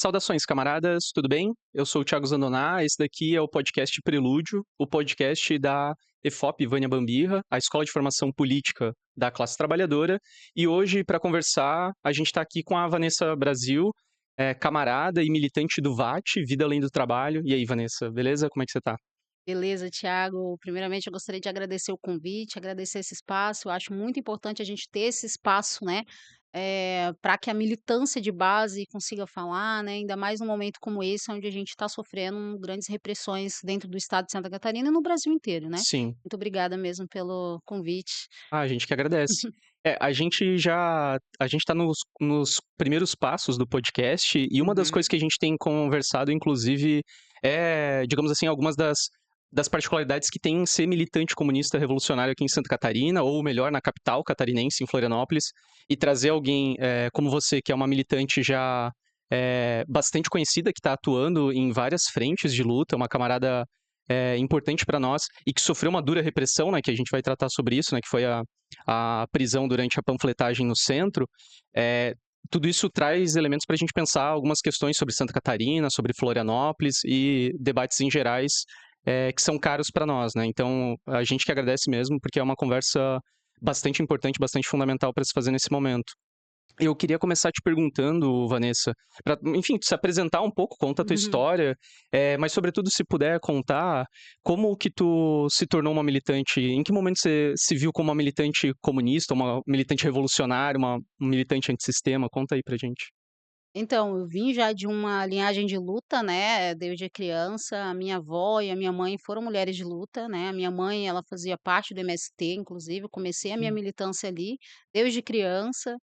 Saudações, camaradas, tudo bem? Eu sou o Thiago Zandoná, esse daqui é o podcast Prelúdio, o podcast da EFOP Vânia Bambirra, a Escola de Formação Política da Classe Trabalhadora. E hoje, para conversar, a gente está aqui com a Vanessa Brasil, camarada e militante do VAT, Vida Além do Trabalho. E aí, Vanessa, beleza? Como é que você tá? Beleza, Thiago. Primeiramente, eu gostaria de agradecer o convite, agradecer esse espaço. Eu acho muito importante a gente ter esse espaço, né, para que a militância de base consiga falar, né, ainda mais num momento como esse, onde a gente está sofrendo grandes repressões dentro do estado de Santa Catarina e no Brasil inteiro, né. Sim. Muito obrigada mesmo pelo convite. Ah, a gente que agradece. A gente tá nos primeiros passos do podcast, e uma das Uhum. coisas que a gente tem conversado, inclusive, digamos assim, algumas das particularidades que tem em ser militante comunista revolucionário aqui em Santa Catarina, ou melhor, na capital catarinense, em Florianópolis, e trazer alguém como você, que é uma militante já bastante conhecida, que está atuando em várias frentes de luta, uma camarada importante para nós e que sofreu uma dura repressão, né, que a gente vai tratar sobre isso, né, que foi a prisão durante a panfletagem no centro. É, tudo isso traz elementos para a gente pensar algumas questões sobre Santa Catarina, sobre Florianópolis e debates em gerais que são caros para nós, né? Então a gente que agradece mesmo, porque é uma conversa bastante importante, bastante fundamental para se fazer nesse momento. Eu queria começar te perguntando, Vanessa, para, enfim, se apresentar um pouco, conta a tua história, mas sobretudo se puder contar como que tu se tornou uma militante, em que momento você se viu como uma militante comunista, uma militante revolucionária, uma militante antissistema, conta aí pra gente. Então, eu vim já de uma linhagem de luta, né, desde criança. A minha avó e a minha mãe foram mulheres de luta, né. A minha mãe, ela fazia parte do MST, inclusive. Eu comecei a minha Hum, militância ali, desde criança.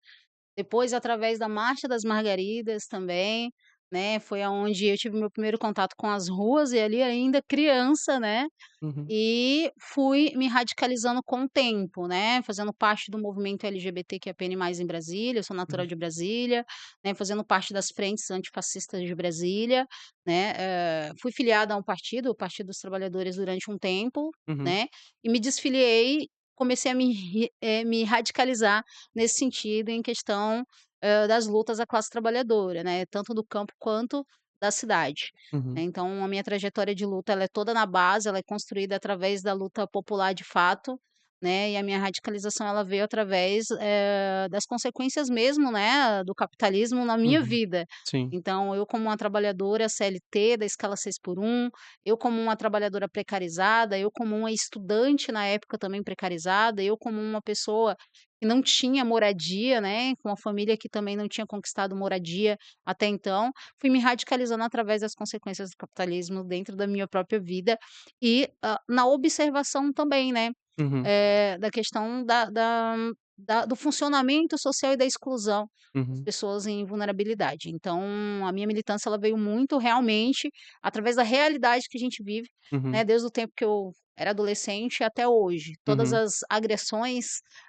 Depois, através da Marcha das Margaridas também, né, foi aonde eu tive meu primeiro contato com as ruas e ali ainda criança, né. uhum, E fui me radicalizando com o tempo, né, fazendo parte do movimento LGBTQIAPN+, em Brasília. Eu sou natural uhum, de Brasília, né, fazendo parte das frentes antifascistas de Brasília, né, fui filiada a um partido, o Partido dos Trabalhadores, durante um tempo, uhum, né, e me desfiliei, comecei a me radicalizar nesse sentido, em questão, das lutas da classe trabalhadora, né, tanto do campo quanto da cidade. uhum, Né. Então a minha trajetória de luta, ela é toda na base, ela é construída através da luta popular de fato, né, e a minha radicalização ela veio através, das consequências mesmo, né, do capitalismo na minha uhum, vida. sim, Então eu, como uma trabalhadora CLT da escala 6 por 1, eu como uma trabalhadora precarizada, eu como uma estudante na época também precarizada, eu como uma pessoa que não tinha moradia, né, com uma família que também não tinha conquistado moradia até então, fui me radicalizando através das consequências do capitalismo dentro da minha própria vida e, na observação também, né, uhum, da questão do funcionamento social e da exclusão das uhum, pessoas em vulnerabilidade. Então, a minha militância ela veio muito realmente através da realidade que a gente vive, uhum, né, desde o tempo que eu era adolescente até hoje. Todas uhum, as agressões,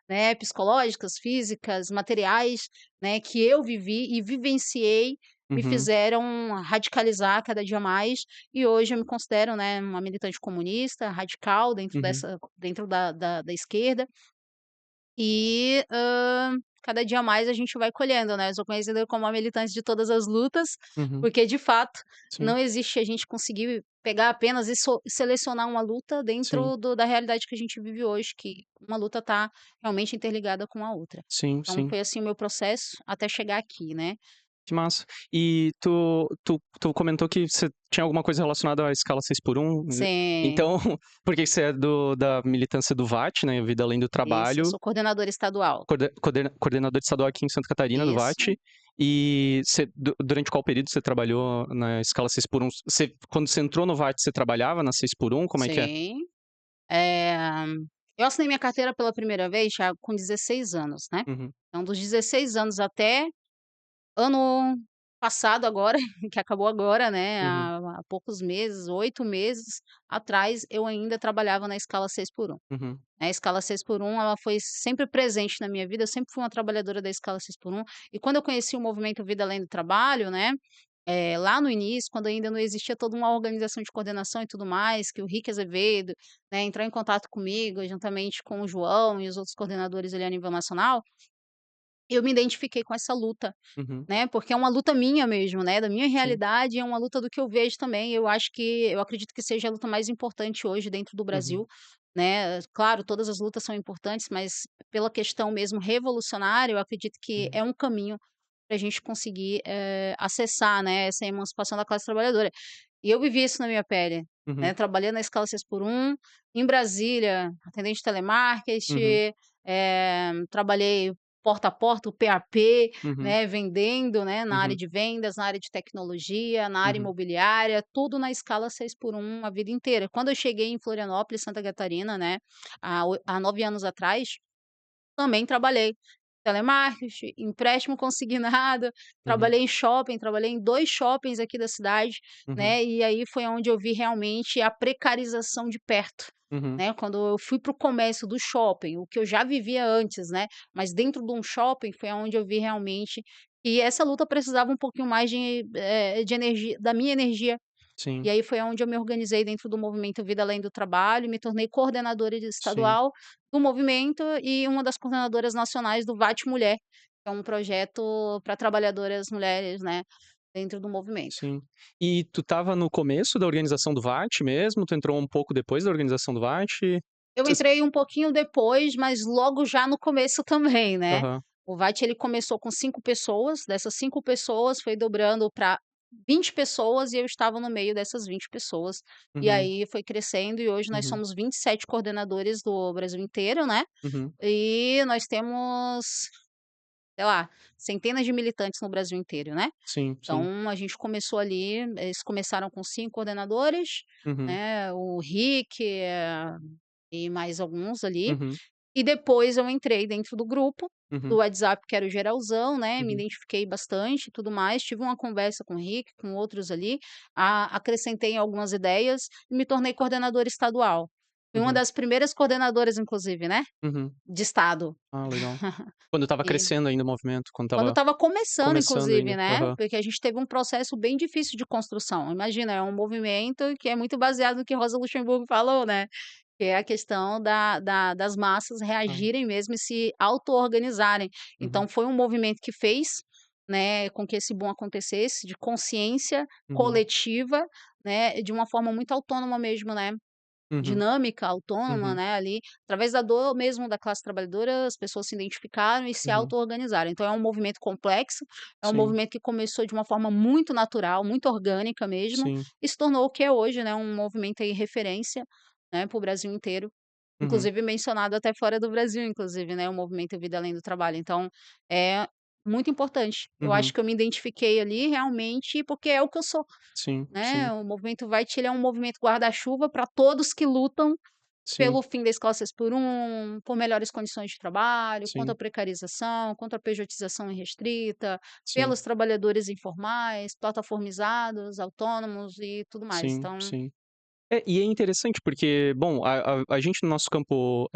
né, psicológicas, físicas, materiais, né, que eu vivi e vivenciei, me uhum, fizeram radicalizar cada dia mais, e hoje eu me considero, né, uma militante comunista, radical uhum, dentro da esquerda, e, cada dia mais a gente vai colhendo, né. Eu sou conhecida como a militante de todas as lutas, uhum, porque de fato sim, não existe a gente conseguir pegar apenas e selecionar uma luta sim, dentro da realidade que a gente vive hoje, que uma luta está realmente interligada com a outra. sim, Então sim. foi assim o meu processo até chegar aqui, né. Que massa. E tu comentou que você tinha alguma coisa relacionada à escala 6 por 1. Sim, Então, porque você é da militância do VAT, né, Vida Além do isso, eu Trabalho, sou coordenadora estadual. coordenador estadual aqui em Santa Catarina, do Isso, VAT, e você durante qual período você trabalhou na escala 6 por 1? Quando você entrou no VAT, você trabalhava na 6 por 1? Como é que é? sim. Eh, eu assinei minha carteira pela primeira vez, Thiago, com 16 anos, né. Uhum, Então dos 16 anos até ano passado agora, que acabou agora, né, uhum, há poucos meses, 8 meses atrás, eu ainda trabalhava na escala 6 por 1. uhum, A escala 6 por 1 ela foi sempre presente na minha vida, eu sempre fui uma trabalhadora da escala 6 por 1 e quando eu conheci o movimento Vida Além do Trabalho, né, lá no início, quando ainda não existia toda uma organização de coordenação e tudo mais, que o Rick Azevedo, né, entrou em contato comigo, juntamente com o João e os outros coordenadores ali a nível nacional, eu me identifiquei com essa luta, Uhum, né, porque é uma luta minha mesmo, né, da minha sim. realidade, é uma luta do que eu vejo também. Eu acredito que seja a luta mais importante hoje dentro do Uhum, Brasil, né. Claro, todas as lutas são importantes, mas pela questão mesmo revolucionária, eu acredito que uhum, é um caminho para a gente conseguir, acessar, né, essa emancipação da classe trabalhadora. E eu vivi isso na minha pele, né, uhum, trabalhando na escala 6 por 1, em Brasília, atendente de uhum, telemarketing, trabalhei porta a porta, o PAP, uhum, né, vendendo, né, na área uhum, de vendas, na área de tecnologia, na área uhum, imobiliária, tudo na escala 6 por 1 a vida inteira. Quando eu cheguei em Florianópolis, Santa Catarina, né, há 9 anos atrás, também trabalhei. Telemarketing, empréstimo consignado, uhum, trabalhei em shopping, trabalhei em 2 shoppings aqui da cidade, uhum, né, e aí foi onde eu vi realmente a precarização de perto, uhum, né, quando eu fui para o comércio do shopping, o que eu já vivia antes, né, mas dentro de um shopping foi aonde eu vi realmente que essa luta precisava um pouquinho mais de energia da minha energia, e sim, aí foi onde eu me organizei dentro do movimento Vida Além do Trabalho, me tornei coordenadora sim, estadual do movimento e uma das coordenadoras nacionais do VAT Mulher, que é um projeto para trabalhadoras mulheres, né, dentro do movimento. sim. E tu estava no começo da organização do VAT mesmo? Tu entrou um pouco depois da organização do VAT? Eu Vocês entrei um pouquinho depois, mas logo já no começo também, né. aham, O VAT ele começou com 5 pessoas, dessas 5 pessoas foi dobrando para 20 pessoas e eu estava no meio dessas 20 pessoas. E uhum, aí foi crescendo e hoje nós uhum, somos 27 coordenadores do Brasil inteiro, né. uhum, E nós temos, sei lá, centenas de militantes no Brasil inteiro, né. sim, sim, Então a gente começou ali, eles começaram com 5 coordenadores, uhum, né, o Rick, e mais alguns ali, uhum, e depois eu entrei dentro do grupo, do uhum, WhatsApp que era o geralzão, né, me uhum, identifiquei bastante e tudo mais, tive uma conversa com o Rick, com outros ali, acrescentei algumas ideias e me tornei coordenadora estadual. Fui uma uhum, das primeiras coordenadoras inclusive, né, uhum. de estado. Ah, legal. Quando estava E crescendo ainda o movimento, quando quando estava estava começando começando inclusive, ainda. né, Aham, porque a gente teve um processo bem difícil de construção. Imagina, é um movimento que é muito baseado no que Rosa Luxemburgo falou, né, que é a questão das massas ah, reagirem mesmo e se auto-organizarem. uhum, Então foi um movimento que fez, né, com que esse boom acontecesse, de consciência uhum, coletiva, né, de uma forma muito autônoma mesmo, né, uhum, dinâmica, autônoma, uhum, né, ali, através da dor mesmo da classe trabalhadora, as pessoas se identificaram e se uhum, auto-organizaram. Então é um movimento complexo, é um sim, movimento que começou de uma forma muito natural, muito orgânica mesmo, sim, e se tornou o que é hoje, né, um movimento aí referência, né, para o Brasil inteiro, uhum, inclusive mencionado até fora do Brasil, inclusive, né, o movimento Vida Além do Trabalho. Então, é muito importante. Eu acho uhum, que eu me identifiquei ali realmente porque é o que eu sou, sim, né, sim, o movimento Vai-Te ele é um movimento guarda-chuva para todos que lutam sim, pelo fim da escola 6 por 1, por melhores condições de trabalho, contra sim, a precarização, contra a pejotização irrestrita, sim, pelos trabalhadores informais, plataformizados, autônomos e tudo mais. sim, Então sim. É, e é interessante porque, bom, a gente no nosso campo,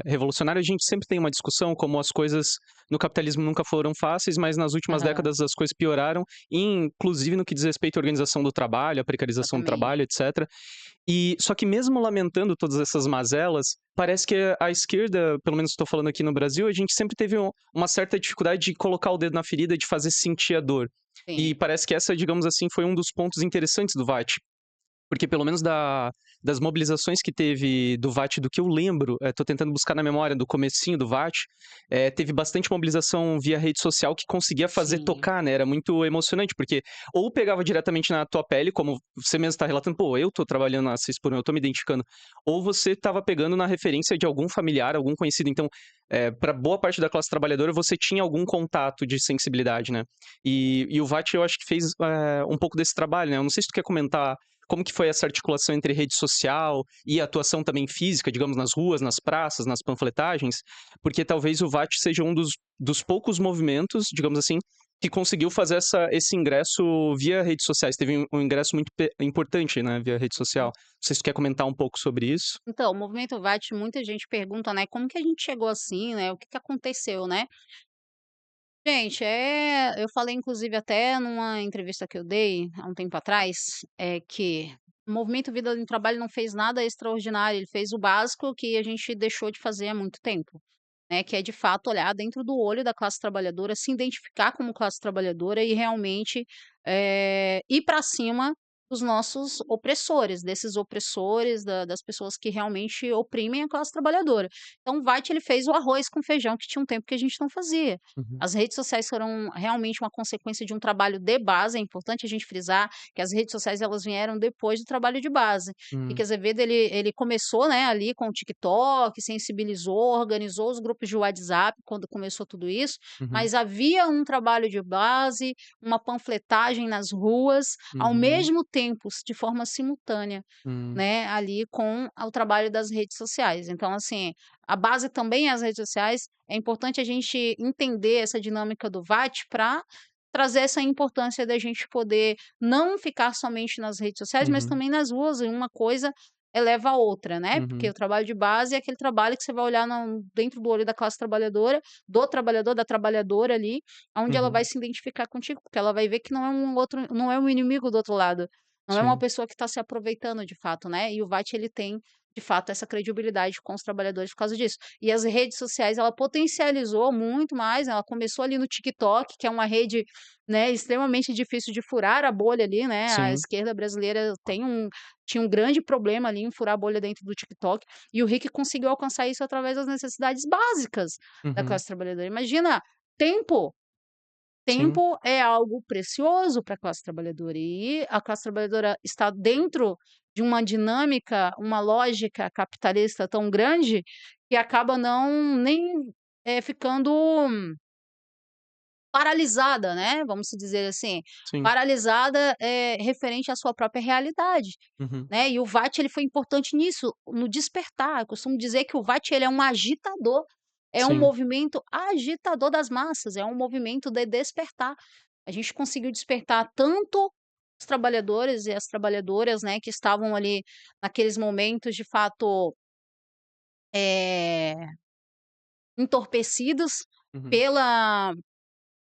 revolucionário, a gente sempre tem uma discussão como as coisas no capitalismo nunca foram fáceis, mas nas últimas aham, décadas as coisas pioraram, inclusive no que diz respeito à organização do trabalho, à precarização do exatamente. trabalho, etcétera. E só que mesmo lamentando todas essas mazelas, parece que a esquerda, pelo menos estou falando aqui no Brasil, a gente sempre teve uma certa dificuldade de colocar o dedo na ferida, de fazer sentir a dor. E Sim, parece que essa, digamos assim, foi um dos pontos interessantes do VAT. Porque pelo menos das mobilizações que teve do VAT, do que eu lembro, tô tentando buscar na memória do comecinho do VAT, teve bastante mobilização via rede social que conseguia fazer sim, tocar, né, era muito emocionante, porque ou pegava diretamente na tua pele, como você mesmo tá relatando: "Pô, eu tô trabalhando na 6 por 1, eu tô me identificando", ou você estava pegando na referência de algum familiar, algum conhecido. Então, pra boa parte da classe trabalhadora, você tinha algum contato de sensibilidade, né. E o VAT eu acho que fez, um pouco desse trabalho, né. Eu não sei se tu quer comentar como que foi essa articulação entre rede social e atuação também física, digamos, nas ruas, nas praças, nas panfletagens? Porque talvez o VAT seja um dos poucos movimentos, digamos assim, que conseguiu fazer esse ingresso via redes sociais. Teve um ingresso muito importante, né, via rede social. sim. Não sei se tu quer comentar um pouco sobre isso. Então, o movimento VAT, muita gente pergunta, né, como que a gente chegou assim, né, o que que aconteceu, né? Gente, eu falei inclusive até numa entrevista que eu dei há um tempo atrás, que o movimento Vida Além do Trabalho não fez nada extraordinário, ele fez o básico que a gente deixou de fazer há muito tempo. né, que é de fato olhar dentro do olho da classe trabalhadora, se identificar como classe trabalhadora e realmente, ir para cima dos nossos opressores, desses opressores, das pessoas que realmente oprimem a classe trabalhadora. Então o Veit ele fez o arroz com feijão que tinha um tempo que a gente não fazia. Uhum, As redes sociais foram realmente uma consequência de um trabalho de base, é importante a gente frisar que as redes sociais elas vieram depois do trabalho de base. uhum, Kiko Azevedo ele começou, né, ali com o TikTok, sensibilizou, organizou os grupos de WhatsApp quando começou tudo isso, uhum, mas havia um trabalho de base, uma panfletagem nas ruas, ao uhum, mesmo tempo, de forma simultânea, hum, né, ali com o trabalho das redes sociais. Então, assim, a base também é as redes sociais, é importante a gente entender essa dinâmica do VAT para trazer essa importância da gente poder não ficar somente nas redes sociais, mas uhum, também nas ruas, e uma coisa eleva a outra, né, porque uhum, o trabalho de base é aquele trabalho que você vai olhar dentro do olho da classe trabalhadora, do trabalhador, da trabalhadora ali, onde ela vai uhum, se identificar contigo, porque ela vai ver que não é um inimigo do outro lado, não é uma sim, pessoa que está se aproveitando de fato, né, e o VAT ele tem, de fato, essa credibilidade com os trabalhadores por causa disso. E as redes sociais, ela potencializou muito mais, ela começou ali no TikTok, que é uma rede, né, extremamente difícil de furar a bolha ali, né, a sim, esquerda brasileira tinha um grande problema ali em furar a bolha dentro do TikTok, e o Rick conseguiu alcançar isso através das necessidades básicas da uhum, classe trabalhadora. Imagina, tempo. sim, Tempo é algo precioso para a classe trabalhadora e a classe trabalhadora está dentro de uma dinâmica, uma lógica capitalista tão grande que acaba não nem, ficando paralisada, né, vamos se dizer assim, sim, paralisada, referente à sua própria realidade, uhum, né, e o VAT ele foi importante nisso, no despertar. Eu costumo dizer que o VAT ele é um agitador, é um sim, movimento agitador das massas, é um movimento de despertar. A gente conseguiu despertar tanto os trabalhadores e as trabalhadoras, né, que estavam ali naqueles momentos de fato, eh, entorpecidos uhum, pela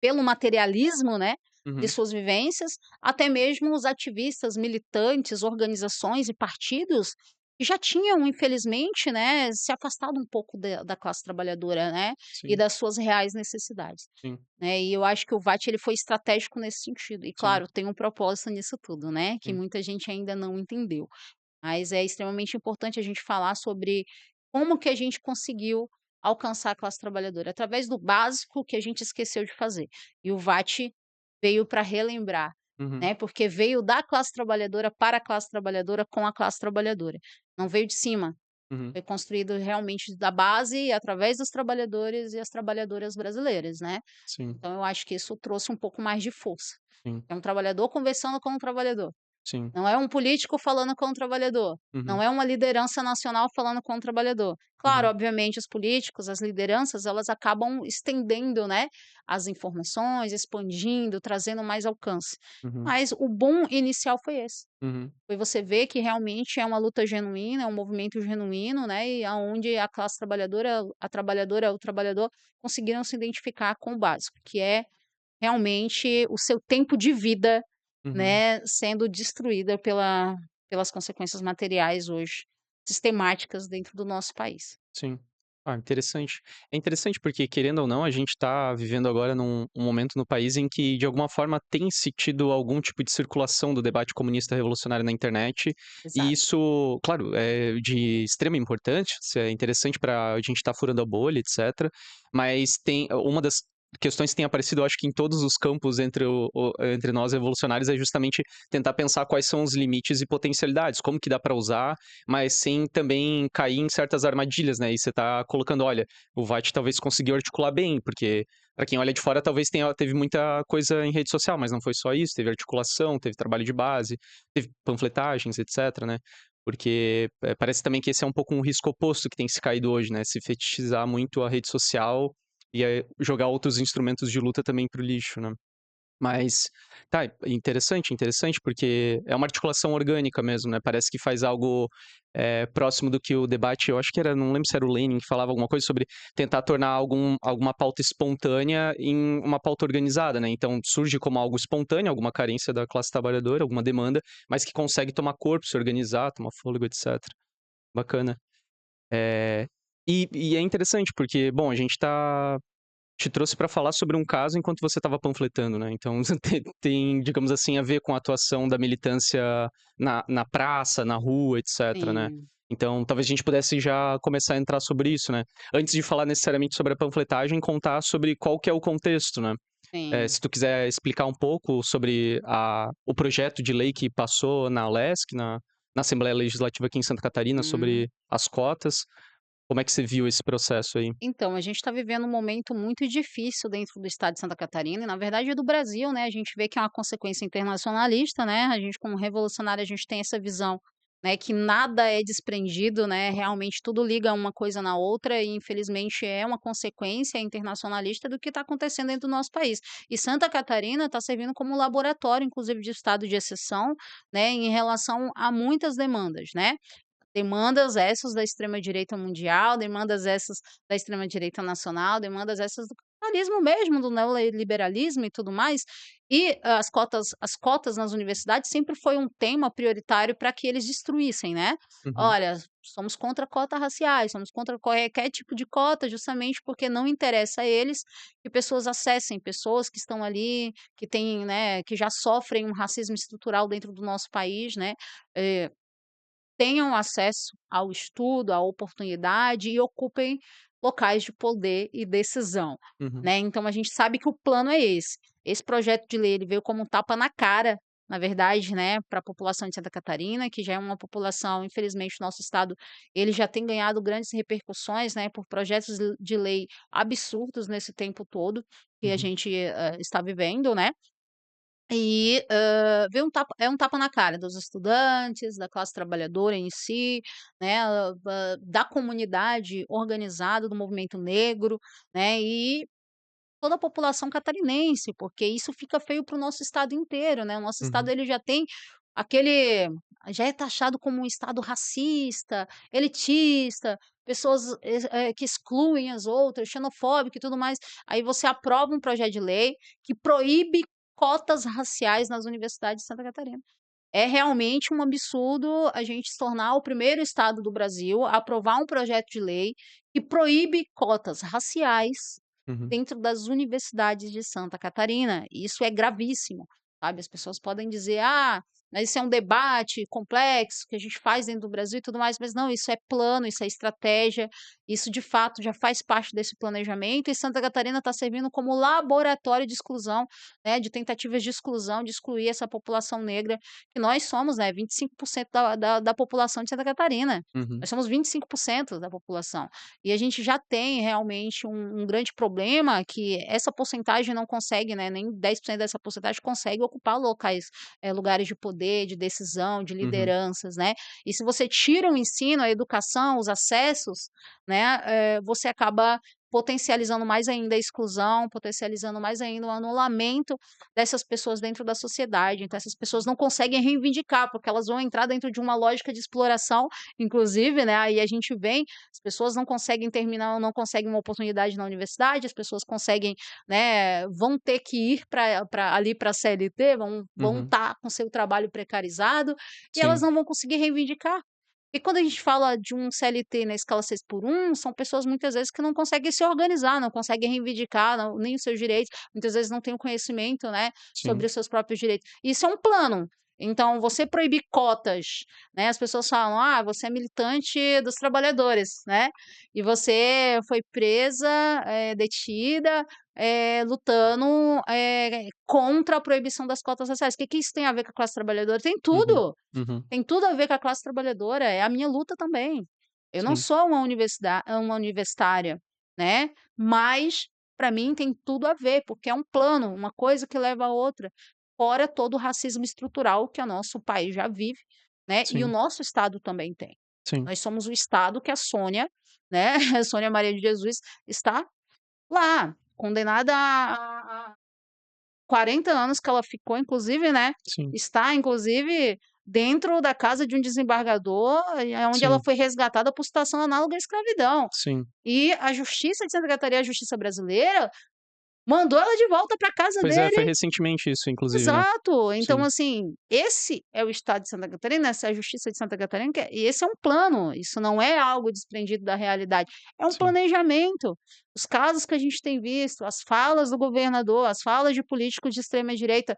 pelo materialismo, né, de uhum, suas vivências, até mesmo os ativistas, militantes, organizações e partidos que já tinham, infelizmente, né, se afastado um pouco da classe trabalhadora, né, e sim, das suas reais necessidades, sim, né. E eu acho que o VAT ele foi estratégico nesse sentido. E sim, claro, tem um propósito nisso tudo, né, que sim, muita gente ainda não entendeu. Mas é extremamente importante a gente falar sobre como que a gente conseguiu alcançar a classe trabalhadora, através do básico que a gente esqueceu de fazer. E o VAT veio para relembrar, uhum, né, porque veio da classe trabalhadora para a classe trabalhadora com a classe trabalhadora. Não veio de cima, uhum, foi construído realmente da base e através dos trabalhadores e as trabalhadoras brasileiras, né. sim, Então eu acho que isso trouxe um pouco mais de força. sim, É um trabalhador conversando com um trabalhador. sim, Não é um político falando com o trabalhador, não uhum, é uma liderança nacional falando com o trabalhador. Claro, uhum, obviamente, os políticos, as lideranças, elas acabam estendendo, né, as informações, expandindo, trazendo mais alcance. uhum, Mas o bom inicial foi esse. uhum, Foi você ver que realmente é uma luta genuína, é um movimento genuíno, né, e aonde a classe trabalhadora, a trabalhadora, o trabalhador conseguiram se identificar com o básico, que é realmente o seu tempo de vida, uhum, né, sendo destruída pelas consequências materiais hoje, sistemáticas dentro do nosso país. sim. Ah, interessante. É interessante porque, querendo ou não, a gente está vivendo agora num um momento no país em que, de alguma forma, tem se tido algum tipo de circulação do debate comunista revolucionário na internet, e Exato. isso, claro, é de extrema importância, isso é interessante para a gente estar furando a bolha, etcétera, mas tem uma das questões que tem aparecido, eu acho que em todos os campos entre nós revolucionários, é justamente tentar pensar quais são os limites e potencialidades, como que dá para usar, mas sem também cair em certas armadilhas, né, e você tá colocando: "Olha, o Vait talvez conseguiu articular bem", porque pra quem olha de fora talvez teve muita coisa em rede social, mas não foi só isso, teve articulação, teve trabalho de base, teve panfletagens, etcétera, né. Porque, parece também que esse é um pouco um risco oposto que tem se caído hoje, né, se fetichizar muito a rede social e aí jogar outros instrumentos de luta também para o lixo, né. Mas, tá, interessante, interessante, porque é uma articulação orgânica mesmo, né, parece que faz algo, próximo do que o debate eu acho que era não lembro se era o Lenin que falava alguma coisa sobre tentar tornar alguma pauta espontânea em uma pauta organizada, né, então surge como algo espontâneo, alguma carência da classe trabalhadora, alguma demanda, mas que consegue tomar corpo, se organizar, tomar fôlego, etcétera. Bacana. E é interessante porque, bom, a gente te trouxe para falar sobre um caso enquanto você estava panfletando, né, então tem, digamos assim, a ver com a atuação da militância na praça, na rua, etcétera, né. Sim, Então talvez a gente pudesse já começar a entrar sobre isso, né. Antes de falar necessariamente sobre a panfletagem, contar sobre qual que é o contexto, né. sim. Se tu quiser explicar um pouco sobre o projeto de lei que passou na Alesc, na Assembleia Legislativa aqui em Santa Catarina, Hum. sobre as cotas, como é que você viu esse processo aí? Então, a gente está vivendo um momento muito difícil dentro do estado de Santa Catarina e, na verdade, do Brasil, né? A gente vê que é uma consequência internacionalista, né? A gente, como revolucionário, a gente tem essa visão, né? Que nada é desprendido, né? Realmente tudo liga uma coisa na outra e, infelizmente, é uma consequência internacionalista do que está acontecendo dentro do nosso país. E Santa Catarina está servindo como laboratório, inclusive, de estado de exceção, né? Em relação a muitas demandas, né? Demandas essas da extrema-direita mundial, demandas essas da extrema-direita nacional, demandas essas do capitalismo mesmo, do neoliberalismo e tudo mais. E as cotas nas universidades sempre foi um tema prioritário para que eles destruíssem, né. Uhum, "Olha, somos contra cotas raciais, somos contra qualquer tipo de cota, justamente porque não interessa a eles que pessoas acessem, pessoas que estão ali, que têm, né, que já sofrem um racismo estrutural dentro do nosso país, né, eh, tenham acesso ao estudo, à oportunidade e ocupem locais de poder e decisão, uhum, né. Então a gente sabe que o plano é esse. Esse projeto de lei ele veio como um tapa na cara, na verdade, né, para a população de Santa Catarina, que já é uma população infelizmente o nosso estado, ele já tem ganhado grandes repercussões, né, por projetos de lei absurdos nesse tempo todo que a uhum, gente, está vivendo, né. E, vê um tapa na cara dos estudantes, da classe trabalhadora em si, né, da comunidade organizada do movimento negro, né, e toda a população catarinense, porque isso fica feio para o nosso estado inteiro, né, o nosso estado uhum, ele já tem aquele já é taxado como um estado racista, elitista, pessoas, que excluem as outras, xenofóbico e tudo mais. Aí você aprova um projeto de lei que proíbe cotas raciais nas universidades de Santa Catarina. É realmente um absurdo a gente se tornar o primeiro estado do Brasil a aprovar um projeto de lei que proíbe cotas raciais uhum, dentro das universidades de Santa Catarina. E isso é gravíssimo, sabe. As pessoas podem dizer: "Ah, mas isso é um debate complexo que a gente faz dentro do Brasil e tudo mais", mas não, isso é plano, isso é estratégia, isso de fato já faz parte desse planejamento e Santa Catarina está servindo como laboratório de exclusão, né, de tentativas de exclusão, de excluir essa população negra que nós somos, né, 25% da população de Santa Catarina. uhum, Nós somos 25% da população. E a gente já tem realmente um grande problema que essa porcentagem não consegue, né, nem 10% dessa porcentagem consegue ocupar locais, lugares de poder, de decisão, de uhum, lideranças, né. E se você tira o ensino, a educação, os acessos, né, você acaba potencializando mais ainda a exclusão, potencializando mais ainda o anulamento dessas pessoas dentro da sociedade. Então essas pessoas não conseguem reivindicar, porque elas vão entrar dentro de uma lógica de exploração, inclusive, né, aí a gente vem, as pessoas não conseguem terminar, não conseguem uma oportunidade na universidade, as pessoas conseguem, né, vão ter que ir para ali para a CLT, vão uhum. estar com seu trabalho precarizado, e elas Sim, não vão conseguir reivindicar. E quando a gente fala de um CLT na escala 6 por 1, são pessoas muitas vezes que não conseguem se organizar, não conseguem reivindicar nem os seus direitos, muitas vezes não têm o conhecimento, né, sobre sim, os seus próprios direitos. Isso é um plano. Então, você proibir cotas, né, as pessoas falam: "Ah, você é militante dos trabalhadores", né, e você foi presa, detida, lutando, contra a proibição das cotas raciais. O que que isso tem a ver com a classe trabalhadora? Tem uhum, tudo! uhum, Tem tudo a ver com a classe trabalhadora, é a minha luta também. Eu não sim, sou uma universitária, né, mas para mim tem tudo a ver, porque é um plano, uma coisa que leva a outra, fora todo o racismo estrutural que o nosso país já vive, né, e o sim, nosso estado também tem. sim, Nós somos o estado que a Sônia, né, a Sônia Maria de Jesus está lá, condenada a 40 anos que ela ficou, inclusive, né, sim, está inclusive dentro da casa de um desembargador, onde ela sim, foi resgatada por situação análoga à escravidão. sim, E a justiça de Santa Catarina, a justiça brasileira, mandou ela de volta para casa Pois é, foi dele. recentemente isso inclusive, né. Exato. Então, Sim, assim, esse é o estado de Santa Catarina, essa é a justiça de Santa Catarina, e esse é um plano, isso não é algo desprendido da realidade, é um sim, planejamento. Os casos que a gente tem visto, as falas do governador, as falas de políticos de extrema direita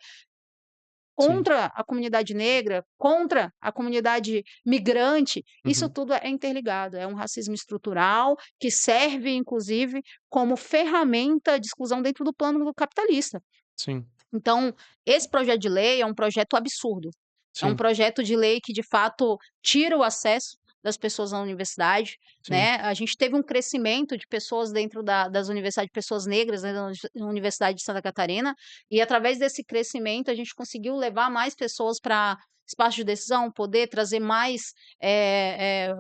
sim. contra a comunidade negra, contra a comunidade migrante, isso Uhum. tudo é interligado, é um racismo estrutural que serve, inclusive, como ferramenta de exclusão dentro do plano capitalista. Sim, Então, esse projeto de lei é um projeto absurdo. É um sim, projeto de lei que, de fato, tira o acesso das pessoas à universidade, sim, né. A gente teve um crescimento de pessoas dentro das universidades, pessoas negras, né, na Universidade de Santa Catarina, e através desse crescimento a gente conseguiu levar mais pessoas para espaço de decisão, poder trazer mais,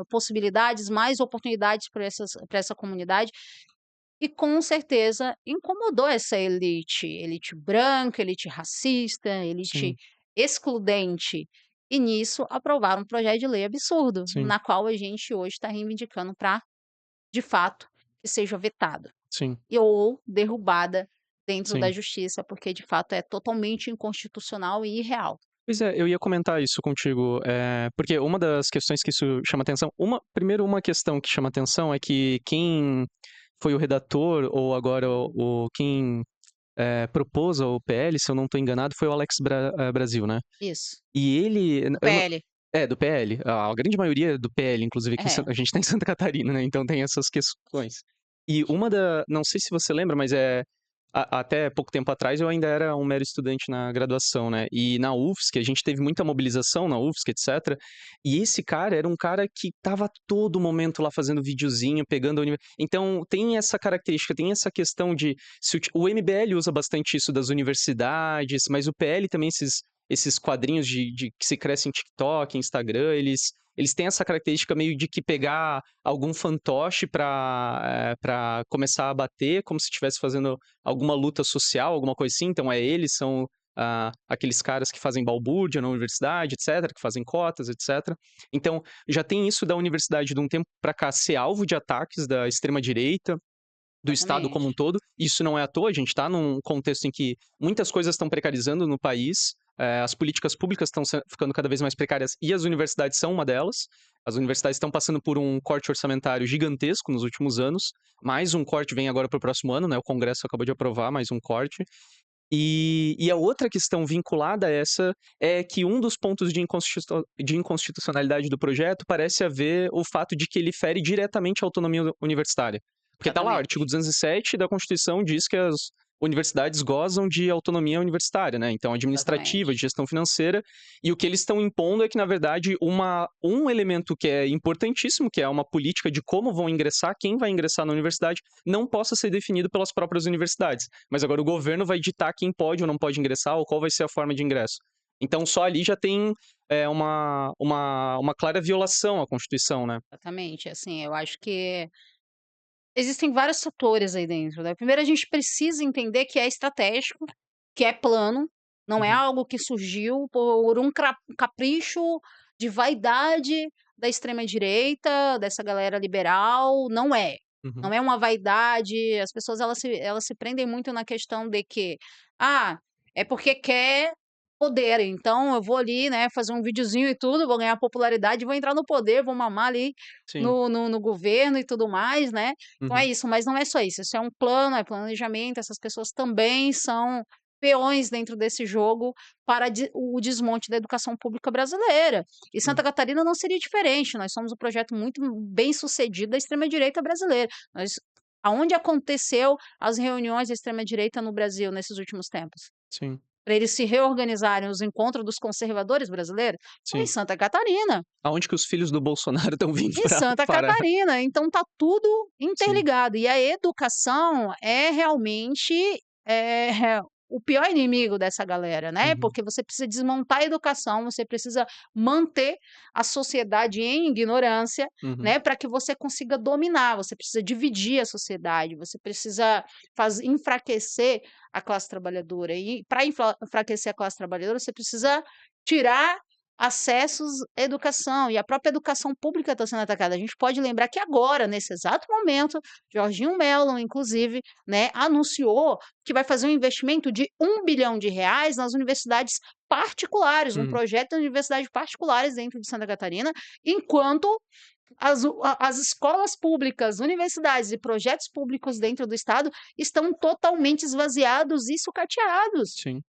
possibilidades, mais oportunidades para essa comunidade. E com certeza incomodou essa elite, elite branca, elite racista, elite sim, excludente. E nisso aprovaram um projeto de lei absurdo, sim, na qual a gente hoje está reivindicando para, de fato, que seja vetada sim, e ou derrubada dentro da sim. justiça, porque de fato é totalmente inconstitucional e irreal. Pois é, eu ia comentar isso contigo, porque uma das questões que isso chama atenção, uma questão que chama atenção é que quem foi o redator ou agora quem, propôs o PL, se eu não estou enganado, foi o Alex Brasil, né. Isso, E ele do eu não PL. é, do PL, a grande maioria é do PL, inclusive aqui em É, Santa a gente tá em Santa Catarina, né, então tem essas questões. E uma da não sei se você lembra, mas, até pouco tempo atrás eu ainda era um mero estudante na graduação, né, e na UFSC a gente teve muita mobilização na UFSC, etcétera, e esse cara era um cara que estava a todo momento lá fazendo videozinho, pegando a então tem essa característica, tem essa questão de se o MBL usa bastante isso das universidades, mas o PL também esses quadrinhos que se cresce em TikTok, Instagram, eles têm essa característica meio de que pegar algum fantoche pra começar a bater, como se estivesse fazendo alguma luta social, alguma coisa assim. Então eles são, aqueles caras que fazem balbúrdia na universidade, etcétera, que fazem cotas, etcétera. Então, já tem isso da universidade de um tempo pra cá ser alvo de ataques da extrema direita, do Estado como um exatamente. todo. Isso não é à toa, a gente está num contexto em que muitas coisas estão precarizando no país, as políticas públicas estão ficando cada vez mais precárias e as universidades são uma delas. As universidades estão passando por um corte orçamentário gigantesco nos últimos anos. Mais um corte vem agora para o próximo ano, né? O Congresso acabou de aprovar mais um corte. E a outra questão vinculada a essa é que um dos pontos de inconstitucionalidade do projeto parece haver o fato de que ele fere diretamente a autonomia universitária. Porque tá lá, o artigo Exatamente. 207 da Constituição diz que as universidades gozam de autonomia universitária, né, então administrativa, de Exatamente. gestão financeira, e o que eles estão impondo é que, na verdade, um elemento que é importantíssimo, que é uma política de como vão ingressar, quem vai ingressar na universidade, não possa ser definido pelas próprias universidades. Mas agora o governo vai ditar quem pode ou não pode ingressar, ou qual vai ser a forma de ingresso. Então só ali já tem, uma clara violação à Constituição, né. Exatamente. Assim, eu acho que existem vários fatores aí dentro, né. Primeiro a gente precisa entender que é estratégico, que é plano, não é Uhum, algo que surgiu por um capricho de vaidade da extrema direita, dessa galera liberal, não é. uhum, Não é uma vaidade, as pessoas elas se prendem muito na questão de que: "Ah, é porque quer poder, então eu vou ali, né, fazer um videozinho e tudo, vou ganhar popularidade, vou entrar no poder, vou mamar ali sim, no governo e tudo mais, né". Então é uhum, isso, mas não é só isso é um plano, é planejamento, essas pessoas também são peões dentro desse jogo para o desmonte da educação pública brasileira. E Santa sim, Catarina não seria diferente, nós somos um projeto muito bem-sucedido da extrema direita brasileira. Nós aonde aconteceu as reuniões da extrema direita no Brasil nesses últimos tempos? sim, Para eles se reorganizarem, os encontros dos conservadores brasileiros? Foi em sim. Santa Catarina. Aonde que os filhos do Bolsonaro estão vindo Em pra Santa parar. Catarina, então tá tudo Sim, interligado. E a educação é realmente, o pior inimigo dessa galera, né, uhum, porque você precisa desmontar a educação, você precisa manter a sociedade em ignorância, uhum, né, para que você consiga dominar, você precisa dividir a sociedade, você precisa enfraquecer a classe trabalhadora e para enfraquecer a classe trabalhadora, você precisa tirar acessos à educação, e a própria educação pública está sendo atacada. A gente pode lembrar que agora, nesse exato momento, Jorginho Mello, inclusive, né, anunciou que vai fazer um investimento de R$ 1 bilhão nas universidades particulares, um Uhum. projeto de universidades particulares dentro de Santa Catarina, enquanto as escolas públicas, universidades e projetos públicos dentro do estado estão totalmente esvaziados e sucateados. Sim,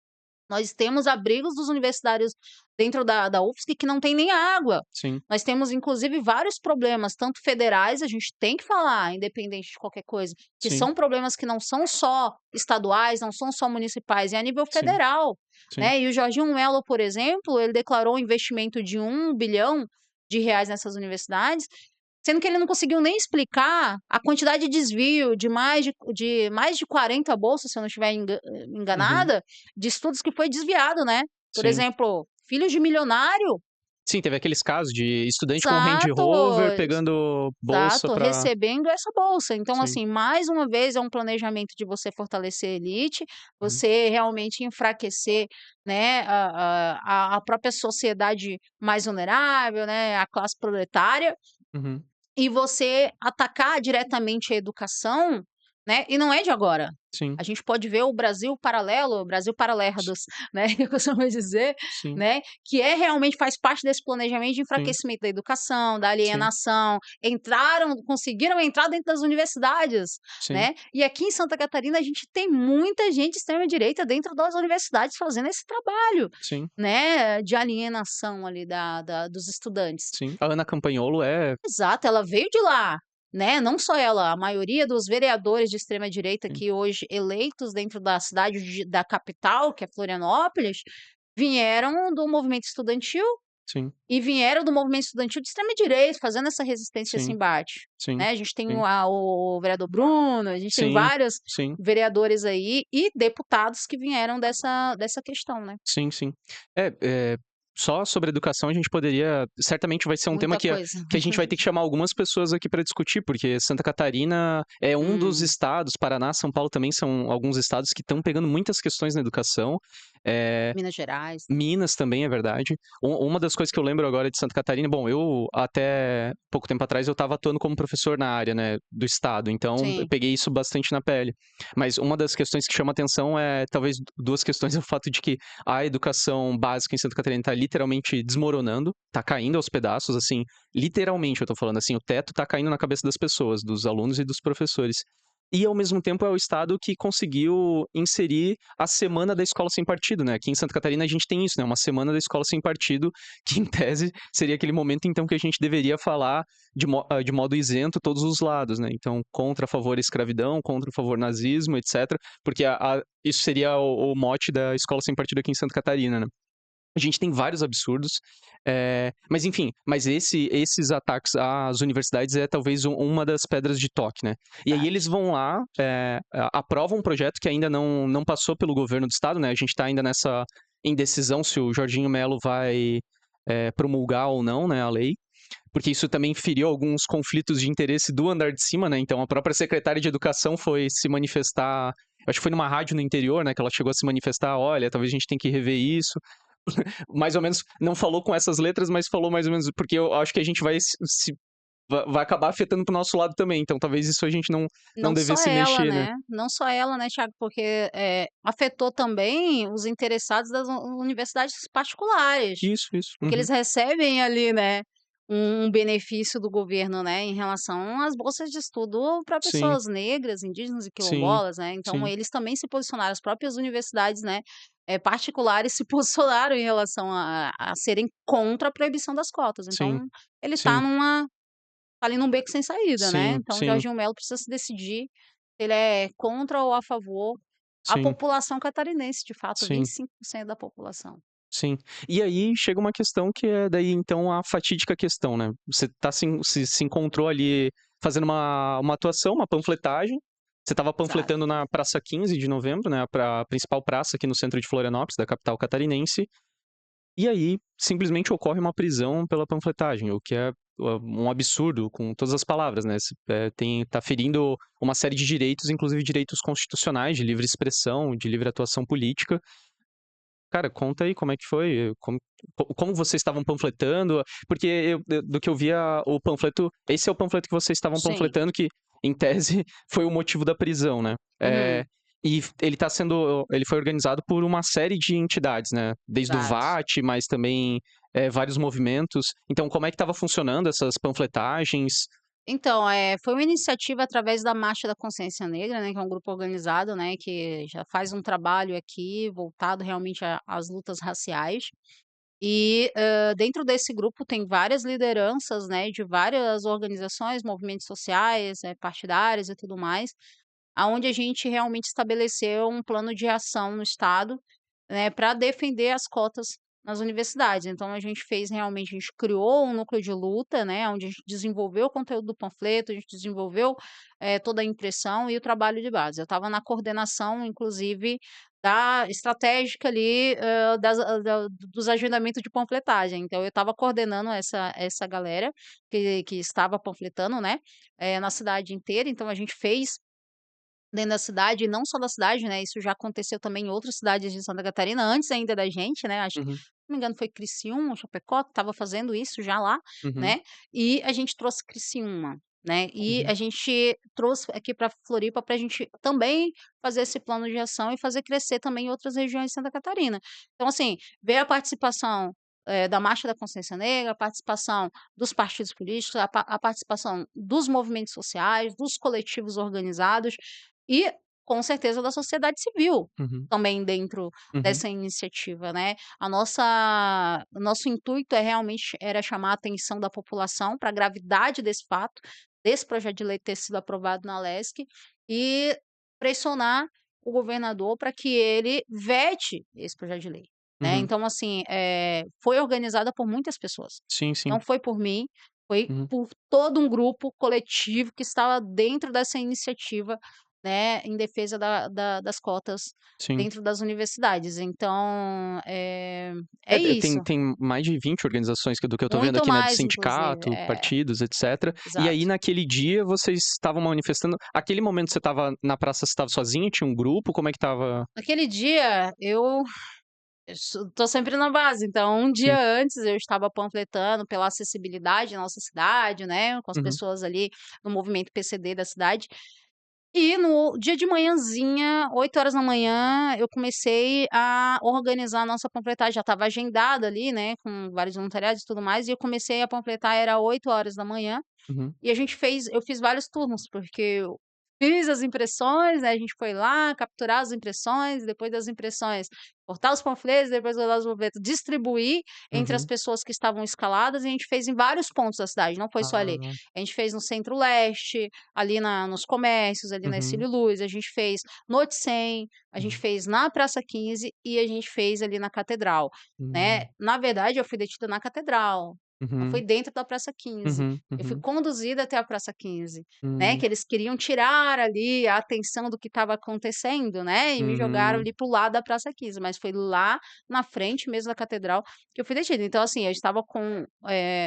Nós temos abrigos dos universitários dentro da UFSC que não tem nem água. sim, Nós temos, inclusive, vários problemas, tanto federais, a gente tem que falar, independente de qualquer coisa, que sim, são problemas que não são só estaduais, não são só municipais, é a nível sim, federal, sim, né? E o Jorginho Mello, por exemplo, ele declarou um investimento de R$ 1 bilhão nessas universidades, sendo que ele não conseguiu nem explicar a quantidade de desvio de mais de 40 bolsas, se eu não estiver uhum, enganada, de estudos que foi desviado, né. Por sim. exemplo, filhos de milionário, Sim, teve aqueles casos de estudante com Range exato, Rover pegando bolsa exato, pra recebendo essa bolsa. Então, sim, assim, mais uma vez é um planejamento de você fortalecer a elite, uhum, você realmente enfraquecer, né, a própria sociedade mais vulnerável, né, a classe proletária. uhum, E você atacar diretamente a educação, né, e não é de agora. sim, A gente pode ver o Brasil paralelo, o Brasil paralelos, né, que eu costumo dizer, sim, né, que realmente faz parte desse planejamento de sim, enfraquecimento da educação, da sim, alienação, conseguiram entrar dentro das universidades, sim, né. E aqui em Santa Catarina a gente tem muita gente de extrema direita dentro das universidades fazendo esse trabalho, sim, né, de alienação ali dos estudantes. sim. A Ana Campagnolo é Exato, ela veio de lá, né, não só ela, a maioria dos vereadores de extrema direita sim, que hoje eleitos dentro da cidade da capital, que é Florianópolis, vieram do movimento estudantil sim, e vieram do movimento estudantil de extrema direita, fazendo essa resistência, esse sim, embate, sim, né. A gente tem sim, o vereador Bruno, a gente tem sim, vários sim, vereadores aí e deputados que vieram dessa questão, né. sim, sim. Só sobre educação a gente poderia certamente vai ser um tema Muita que coisa. a gente vai ter que chamar algumas pessoas aqui para discutir, porque Santa Catarina é um dos Hum, estados, Paraná, São Paulo também são alguns estados que estão pegando muitas questões na educação. Eh Minas Gerais, Minas também é verdade. Uma das coisas que eu lembro agora de Santa Catarina, bom, eu até pouco tempo atrás eu estava atuando como professor na área, né, do estado, então eu sim. peguei isso bastante na pele. Mas uma das questões que chama atenção é talvez duas questões, é o fato de que a educação básica em Santa Catarina está literalmente desmoronando, está caindo aos pedaços, assim, literalmente eu tô falando assim, o teto está caindo na cabeça das pessoas, dos alunos e dos professores. E ao mesmo tempo é o estado que conseguiu inserir a semana da escola sem partido, né? Aqui em Santa Catarina a gente tem isso, né? Uma semana da escola sem partido, que em tese seria aquele momento então que a gente deveria falar de modo isento todos os lados, né? Então, contra a favor escravidão, contra a favor nazismo, etc. Porque isso seria o mote da escola sem partido aqui em Santa Catarina, né? A gente tem vários absurdos, mas enfim, mas esses ataques às universidades é talvez uma das pedras de toque, né. E aí eles Verdade. vão lá, aprovam um projeto que ainda não passou pelo governo do estado, né, a gente tá ainda nessa indecisão se o Jorginho Mello vai, promulgar ou não, né, a lei, porque isso também feriu alguns conflitos de interesse do andar de cima, né, então a própria secretária de educação foi se manifestar, acho que foi numa rádio no interior, né, que ela chegou a se manifestar: "Olha, talvez a gente tenha que rever isso". Mais ou menos, não falou com essas letras, mas falou mais ou menos porque eu acho que a gente vai acabar afetando para o nosso lado também, então talvez isso a gente não Não só devesse ela, mexer, né. né, não só ela, né, Thiago, porque, afetou também os interessados das universidades particulares, Isso. porque Uhum. eles recebem ali, né, um benefício do governo, né, em relação às bolsas de estudo para Sim, pessoas negras, indígenas e sim, quilombolas, né, então sim, eles também se posicionaram, as próprias universidades, né, particulares se posicionaram em relação a serem contra a proibição das cotas, sim, então ele está sim, ali num beco sem saída, né, sim, então o sim, Jorginho Mello precisa se decidir se ele é contra ou a favor. A sim, população catarinense, de fato, sim, 25% da população. sim. E aí chega uma questão que é daí então a fatídica questão, né, você tá se encontrou ali fazendo uma atuação, uma panfletagem, você estava Exato. panfletando na Praça 15 de Novembro, né, a principal praça aqui no centro de Florianópolis, da capital catarinense. E aí, simplesmente ocorre uma prisão pela panfletagem, o que é um absurdo com todas as palavras, né? Tá ferindo uma série de direitos, inclusive direitos constitucionais, de livre expressão, de livre atuação política. Cara, conta aí como é que foi, como vocês estavam panfletando, porque do que eu via o panfleto esse é o panfleto que vocês estavam Sim. panfletando que, em tese, foi o motivo da prisão, né. Uhum. E ele foi organizado por uma série de entidades, né, desde o Exato. VAT, mas também, vários movimentos. Então como é que estava funcionando essas panfletagens? Então, foi uma iniciativa através da Marcha da Consciência Negra, né, que é um grupo organizado, né, que já faz um trabalho aqui voltado realmente às lutas raciais. E, dentro desse grupo tem várias lideranças, né, de várias organizações, movimentos sociais, partidários e tudo mais, aonde a gente realmente estabeleceu um plano de ação no estado, né, pra defender as cotas nas universidades. Então a gente fez realmente a gente criou um núcleo de luta, né, onde a gente desenvolveu o conteúdo do panfleto, a gente desenvolveu, toda a impressão e o trabalho de base. Eu estava na coordenação, inclusive, da estratégica ali, dos agendamentos de panfletagem. Então eu estava coordenando essa galera que estava panfletando, né, na cidade inteira. Então a gente fez dentro da cidade, e não só da cidade, né, isso já aconteceu também em outras cidades de Santa Catarina, antes ainda da gente, né, acho que, Uhum, se não me engano foi Criciúma ou Chapecó que estava fazendo isso já lá, uhum, né, e a gente trouxe Criciúma, né, e uhum, a gente trouxe aqui para Floripa para a gente também fazer esse plano de ação e fazer crescer também em outras regiões de Santa Catarina. Então assim, ver a participação, da Marcha da Consciência Negra, a participação dos partidos políticos, a participação dos movimentos sociais, dos coletivos organizados, e, com certeza, da sociedade civil, uhum, também dentro uhum, dessa iniciativa, né. O nosso intuito realmente era chamar a atenção da população para a gravidade desse fato, desse projeto de lei ter sido aprovado na Alesc, e pressionar o governador para que ele vete esse projeto de lei, né. uhum. Então, assim, foi organizada por muitas pessoas, Sim, não sim. foi por mim, foi Uhum, por todo um grupo coletivo que estava dentro dessa iniciativa, né, em defesa das cotas sim. dentro das universidades. Então, é Tem isso, mais de 20 organizações do que eu tô vendo muito aqui, né, de mais inclusive. sindicato, partidos, etcétera. E aí Exato. naquele dia vocês estavam manifestando aquele momento você estava na praça, você estava sozinha, tinha um grupo, como é que estava? Naquele dia eu tô sempre na base, então um dia Sim. antes eu estava panfletando pela acessibilidade da nossa cidade, né, com as Uhum, pessoas ali no movimento PCD da cidade. E no dia de manhãzinha, 8 horas da manhã, eu comecei a organizar a nossa panfletagem, já estava agendada ali, né, com vários voluntariados e tudo mais, e eu comecei a panfletar, era 8 horas da manhã. uhum, E eu fiz vários turnos, porque eu fiz as impressões, né, a gente foi lá capturar as impressões, depois das impressões cortar os panfletos, depois cortar os panfletos, distribuir entre as uhum. pessoas que estavam escaladas, e a gente fez em vários pontos da cidade, não foi só ali. Ah, A gente fez no Centro-Leste, ali nos comércios, ali na uhum, Ercílio Luz, a gente fez no Ticem, a gente uhum, fez na Praça 15 e a gente fez ali na Catedral, né. hum, Na verdade eu fui detida na Catedral, não foi uhum, dentro da Praça 15. uhum, Eu fui uhum, conduzida até a Praça 15, né, hum, que eles queriam tirar ali a atenção do que estava acontecendo, né, e me jogaram hum, ali para o lado da Praça 15, mas foi lá na frente mesmo da catedral que eu fui detida. Então, assim, eu estava com,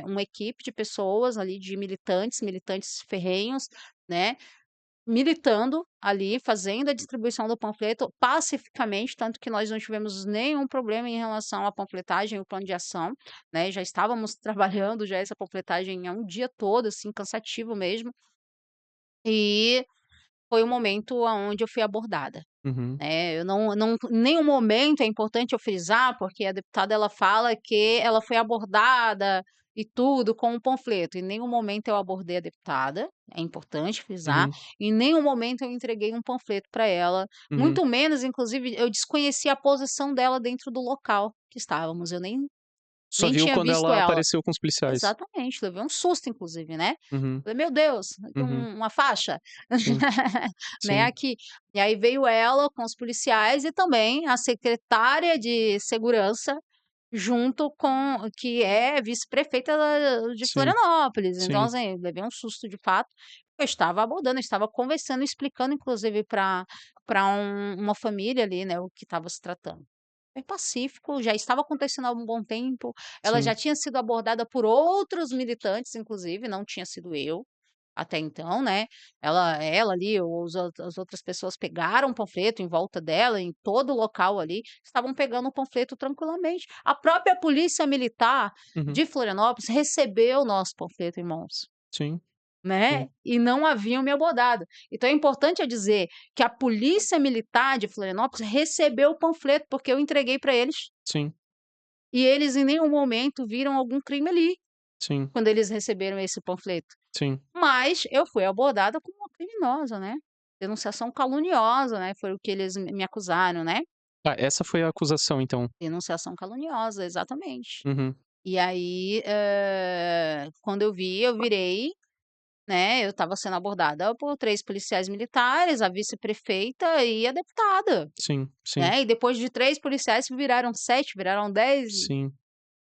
uma equipe de pessoas ali, de militantes ferrenhos, né, militando ali, fazendo a distribuição do panfleto pacificamente, tanto que nós não tivemos nenhum problema em relação à panfletagem, o plano de ação, né, já estávamos trabalhando já essa panfletagem há um dia todo, assim, cansativo mesmo, e foi o momento aonde eu fui abordada. uhum. Eu não em nenhum momento é importante eu frisar, porque a deputada ela fala que ela foi abordada e tudo com um panfleto, em nenhum momento eu abordei a deputada, é importante frisar, Uhum, em nenhum momento eu entreguei um panfleto para ela, uhum. muito menos inclusive eu desconhecia a posição dela dentro do local que estávamos, eu Só nem viu tinha quando visto ela ela. apareceu com os policiais. Exatamente, levei um susto inclusive, né. Uhum, Falei: "Meu Deus, aqui uhum. uma faixa", Sim, né, sim, aqui. E aí veio ela com os policiais e também a secretária de segurança, junto com que é vice-prefeita de sim, Florianópolis. Então, sim, assim, levei um susto de fato. Eu estava abordando, eu estava conversando, explicando inclusive para uma família ali, né, o que estava se tratando. É pacífico, já estava acontecendo há um bom tempo, ela já sim. tinha sido abordada por outros militantes inclusive, não tinha sido eu. Até então, né, ela ali ou as outras pessoas pegaram o panfleto em volta dela, em todo o local ali, estavam pegando o panfleto tranquilamente. A própria polícia militar Uhum. de Florianópolis recebeu o nosso panfleto em mãos, Sim, né, sim, e não haviam me abordado. Então é importante eu dizer que a polícia militar de Florianópolis recebeu o panfleto, porque eu entreguei para eles, sim, e eles em nenhum momento viram algum crime ali, sim, quando eles receberam esse panfleto. sim. Mas eu fui abordada como uma criminosa, né, denunciação caluniosa, né, foi o que eles me acusaram, né, Ah, essa foi a acusação então. denunciação caluniosa, exatamente. Uhum. E aí, quando eu vi, eu virei, né, eu estava sendo abordada por 3 policiais militares, a vice-prefeita e a deputada, Sim, sim, né, e depois de 3 policiais viraram 7, viraram 10 e sim.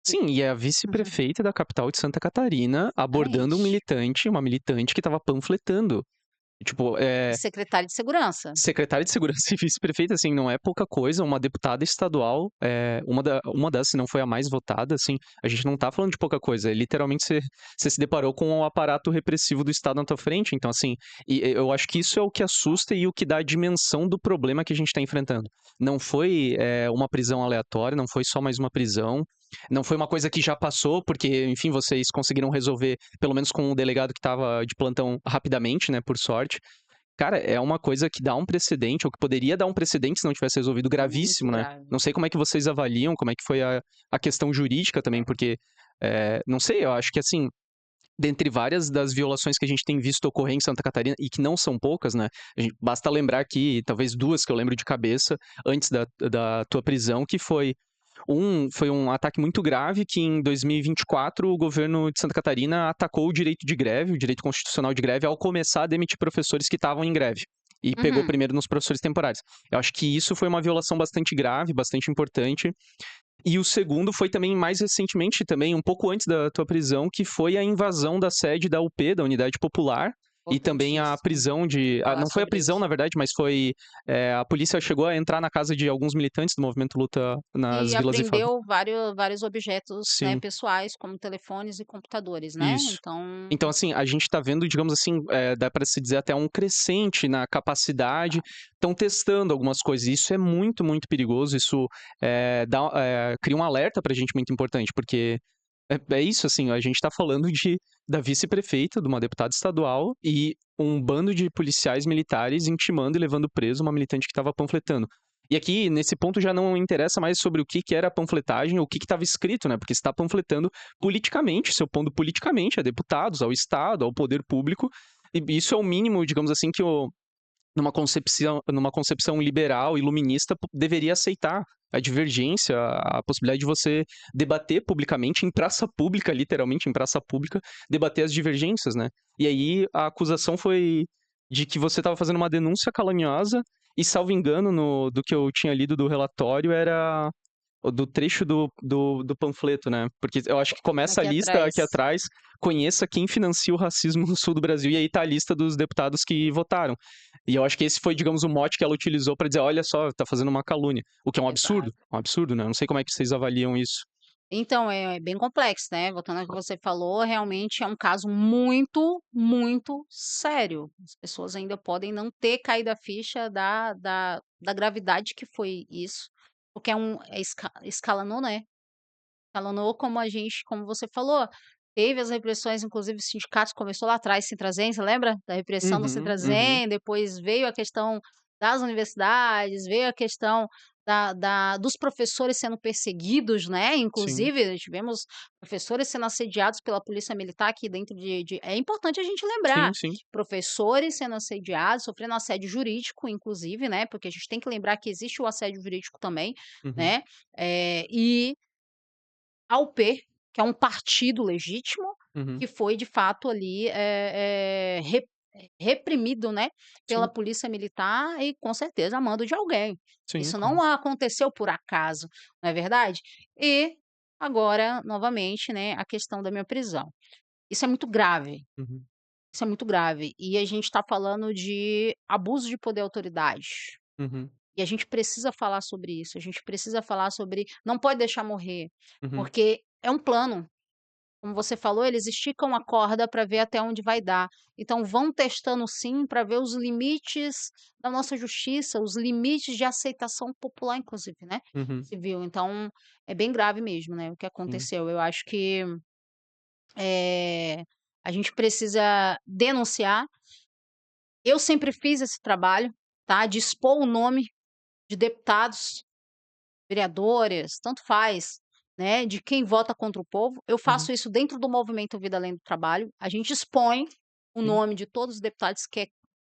Sim, e é a vice-prefeita da capital de Santa Catarina abordando um exatamente. militante, uma militante que estava panfletando. Tipo, E secretário de segurança. secretária de segurança e vice-prefeita, assim, não é pouca coisa, uma deputada estadual, uma das, se não foi a mais votada, assim, a gente não tá falando de pouca coisa, literalmente você se deparou com o aparato repressivo do Estado na tua frente, então, assim, eu acho que isso é o que assusta e o que dá a dimensão do problema que a gente tá enfrentando. Não foi, uma prisão aleatória, não foi só mais uma prisão, não foi uma coisa que já passou, porque, enfim, vocês conseguiram resolver, pelo menos com o delegado que estava de plantão rapidamente, né, por sorte. Cara, é uma coisa que dá um precedente, ou que poderia dar um precedente se não tivesse resolvido, Muito gravíssimo, né. grave. Não sei como é que vocês avaliam, como é que foi a questão jurídica também, porque, não sei, eu acho que, assim, dentre várias das violações que a gente tem visto ocorrer em Santa Catarina, e que não são poucas, né, basta lembrar aqui, talvez 2 que eu lembro de cabeça, antes da tua prisão, que foi um ataque muito grave que em 2024 o governo de Santa Catarina atacou o direito de greve, o direito constitucional de greve, ao começar a demitir professores que estavam em greve. E pegou Uhum. primeiro nos professores temporários. Eu acho que isso foi uma violação bastante grave, bastante importante. E o segundo foi também mais recentemente, também um pouco antes da tua prisão, que foi a invasão da sede da UP, da Unidade Popular, e também a Importantíssimo prisão de. falar Não foi a sobre prisão, isso. na verdade, mas foi. A polícia chegou a entrar na casa de alguns militantes do movimento Luta nas E vilas e favelas. apreendeu vários objetos, né, Sim, pessoais, como telefones e computadores, né, isso. então Então, assim, a gente tá vendo, digamos assim, dá pra se dizer até um crescente na capacidade. Estão testando algumas coisas. Isso é muito, muito perigoso. Isso cria um alerta pra gente muito importante, porque é isso, assim, a gente tá falando da vice-prefeita, de uma deputada estadual, e um bando de policiais militares intimando e levando preso uma militante que estava panfletando. E aqui, nesse ponto, já não interessa mais sobre o que que era a panfletagem, ou o que estava escrito, né? Porque você está panfletando politicamente, se opondo politicamente a deputados, ao Estado, ao poder público. E isso é o mínimo, digamos assim, que numa concepção liberal, iluminista, deveria aceitar a divergência, a possibilidade de você debater publicamente, em praça pública, literalmente em praça pública, debater as divergências, né? E aí a acusação foi de que você estava fazendo uma denúncia caluniosa, e salvo engano, do que eu tinha lido do relatório, era do trecho do panfleto, né? Porque eu acho que começa a aqui lista aqui atrás. atrás, conheça quem financia o racismo no sul do Brasil, e aí tá a lista dos deputados que votaram. E eu acho que esse foi, digamos, o mote que ela utilizou pra dizer, olha só, tá fazendo uma calúnia. O que é Exato. um absurdo, né? Eu não sei como é que vocês avaliam isso. Então, é bem complexo, né, voltando ao que você falou, realmente é um caso muito, muito sério. As pessoas ainda podem não ter caído a ficha da gravidade que foi isso, porque escalonou, né, escalonou como a gente como você falou, teve as repressões, inclusive os sindicatos começou lá atrás, Centrazem, você lembra da repressão do Uhum, uhum. Centrazem, depois veio a questão das universidades, veio a questão dos professores sendo perseguidos, né, Sim, inclusive tivemos professores sendo assediados pela polícia militar aqui dentro é importante a gente lembrar, sim, sim. professores sendo assediados, sofrendo assédio jurídico inclusive, né, porque a gente tem que lembrar que existe o assédio jurídico também, Uhum, né, e a UP, que é um partido legítimo, uhum. que foi de fato ali, reprimido, né, pela Sim, polícia militar e com certeza a mando de alguém. sim, Isso claro. não aconteceu por acaso, não é verdade? E agora, novamente, né, a questão da minha prisão. Isso é muito grave, Uhum, isso é muito grave. E a gente está falando de abuso de poder e autoridade. uhum, E a gente precisa falar sobre isso, a gente precisa falar sobre não pode deixar morrer, uhum. porque é um plano. como você falou, eles esticam a corda para ver até onde vai dar. Então vão testando sim, para ver os limites da nossa justiça, os limites de aceitação popular inclusive, né, Uhum. civil. Então, é bem grave mesmo, né, o que Sim. aconteceu. Eu acho que, a gente precisa denunciar. Eu sempre fiz esse trabalho, tá, de expor o nome de deputados, vereadores, tanto faz, né, de quem vota contra o povo. Eu Uhum. faço isso dentro do movimento Vida Além do Trabalho. A gente expõe o Sim. nome de todos os deputados que é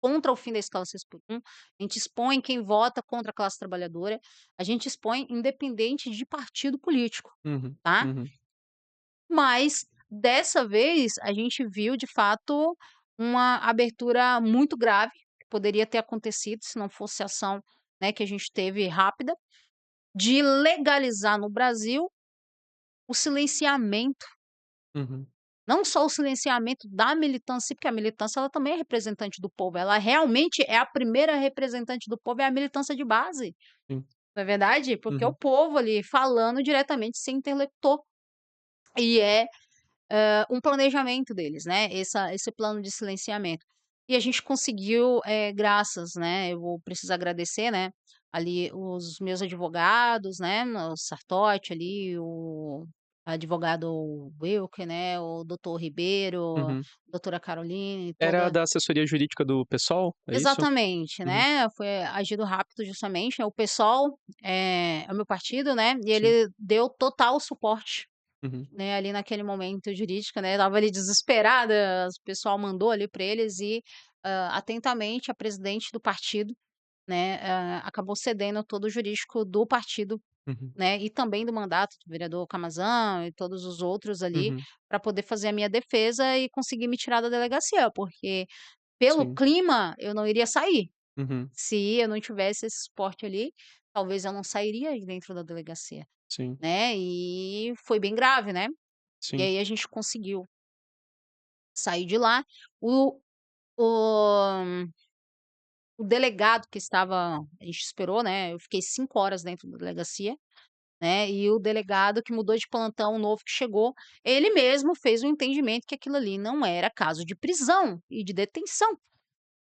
contra o fim da escala 6x1. A gente expõe quem vota contra a classe trabalhadora. A gente expõe independente de partido político, Uhum. tá. Uhum. Mas, dessa vez, a gente viu de fato uma abertura muito grave, que poderia ter acontecido se não fosse a ação, né, que a gente teve rápida, de legalizar no Brasil o silenciamento, Uhum. não só o silenciamento da militância, porque a militância ela também é representante do povo, ela realmente é a primeira representante do povo, é a militância de base, Sim. não é verdade? Porque é o Uhum. povo ali falando diretamente sem interlocutor, e é um planejamento deles, né, esse plano de silenciamento. E a gente conseguiu, graças, né, eu vou precisar agradecer, né, ali os meus advogados, né, o Sartotti ali, o advogado Wilker, né, o doutor Ribeiro, Uhum. doutora Caroline, Era toda da assessoria jurídica do PSOL, é isso? exatamente, Uhum. né, foi agido rápido justamente, né, o PSOL, é o meu partido, né, e Sim. ele deu total suporte, Uhum. né, ali naquele momento jurídica, né, eu estava ali desesperada, o pessoal mandou ali para eles e, atentamente a presidente do partido, né, acabou cedendo todo o jurídico do partido, Uhum. né, e também do mandato do vereador Camazão e todos os outros ali, Uhum. para poder fazer a minha defesa e conseguir me tirar da delegacia, porque pelo Sim. clima eu não iria sair. Uhum. Se eu não tivesse esse suporte ali, talvez eu não sairia de dentro da delegacia, Sim. né, e foi bem grave, né. E Sim. aí a gente conseguiu sair de lá. O o o delegado que estava a gente esperou, né, eu fiquei 5 horas dentro da delegacia, né, e o delegado que mudou de plantão, o novo que chegou, ele mesmo fez o entendimento que aquilo ali não era caso de prisão e de detenção,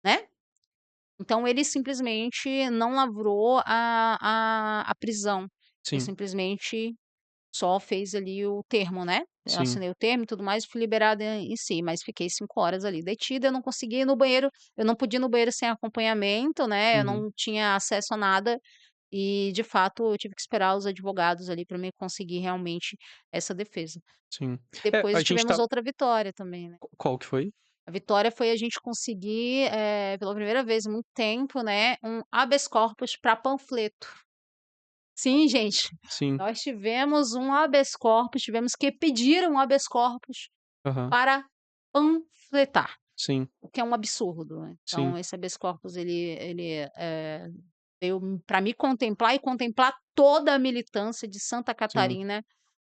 né. Então ele simplesmente não lavrou a prisão, ele Sim. simplesmente só fez ali o termo, né. Eu Sim. assinei o termo e tudo mais e fui liberada em si, mas fiquei 5 horas ali detida, eu não conseguia ir no banheiro, eu não podia ir no banheiro sem acompanhamento, né, eu Uhum. não tinha acesso a nada, e de fato eu tive que esperar os advogados ali para mim conseguir realmente essa defesa. Sim. É, a Depois gente tivemos tá outra vitória também, né. qual que foi? A vitória foi a gente conseguir, pela primeira vez em muito tempo, né, um habeas corpus para panfleto. Sim, gente, Sim. nós tivemos um habeas corpus, tivemos que pedir um habeas corpus Aham. para panfletar, Sim. o que é um absurdo, né. Sim. Então esse habeas corpus ele, veio para me contemplar e contemplar toda a militância de Santa Sim. Catarina,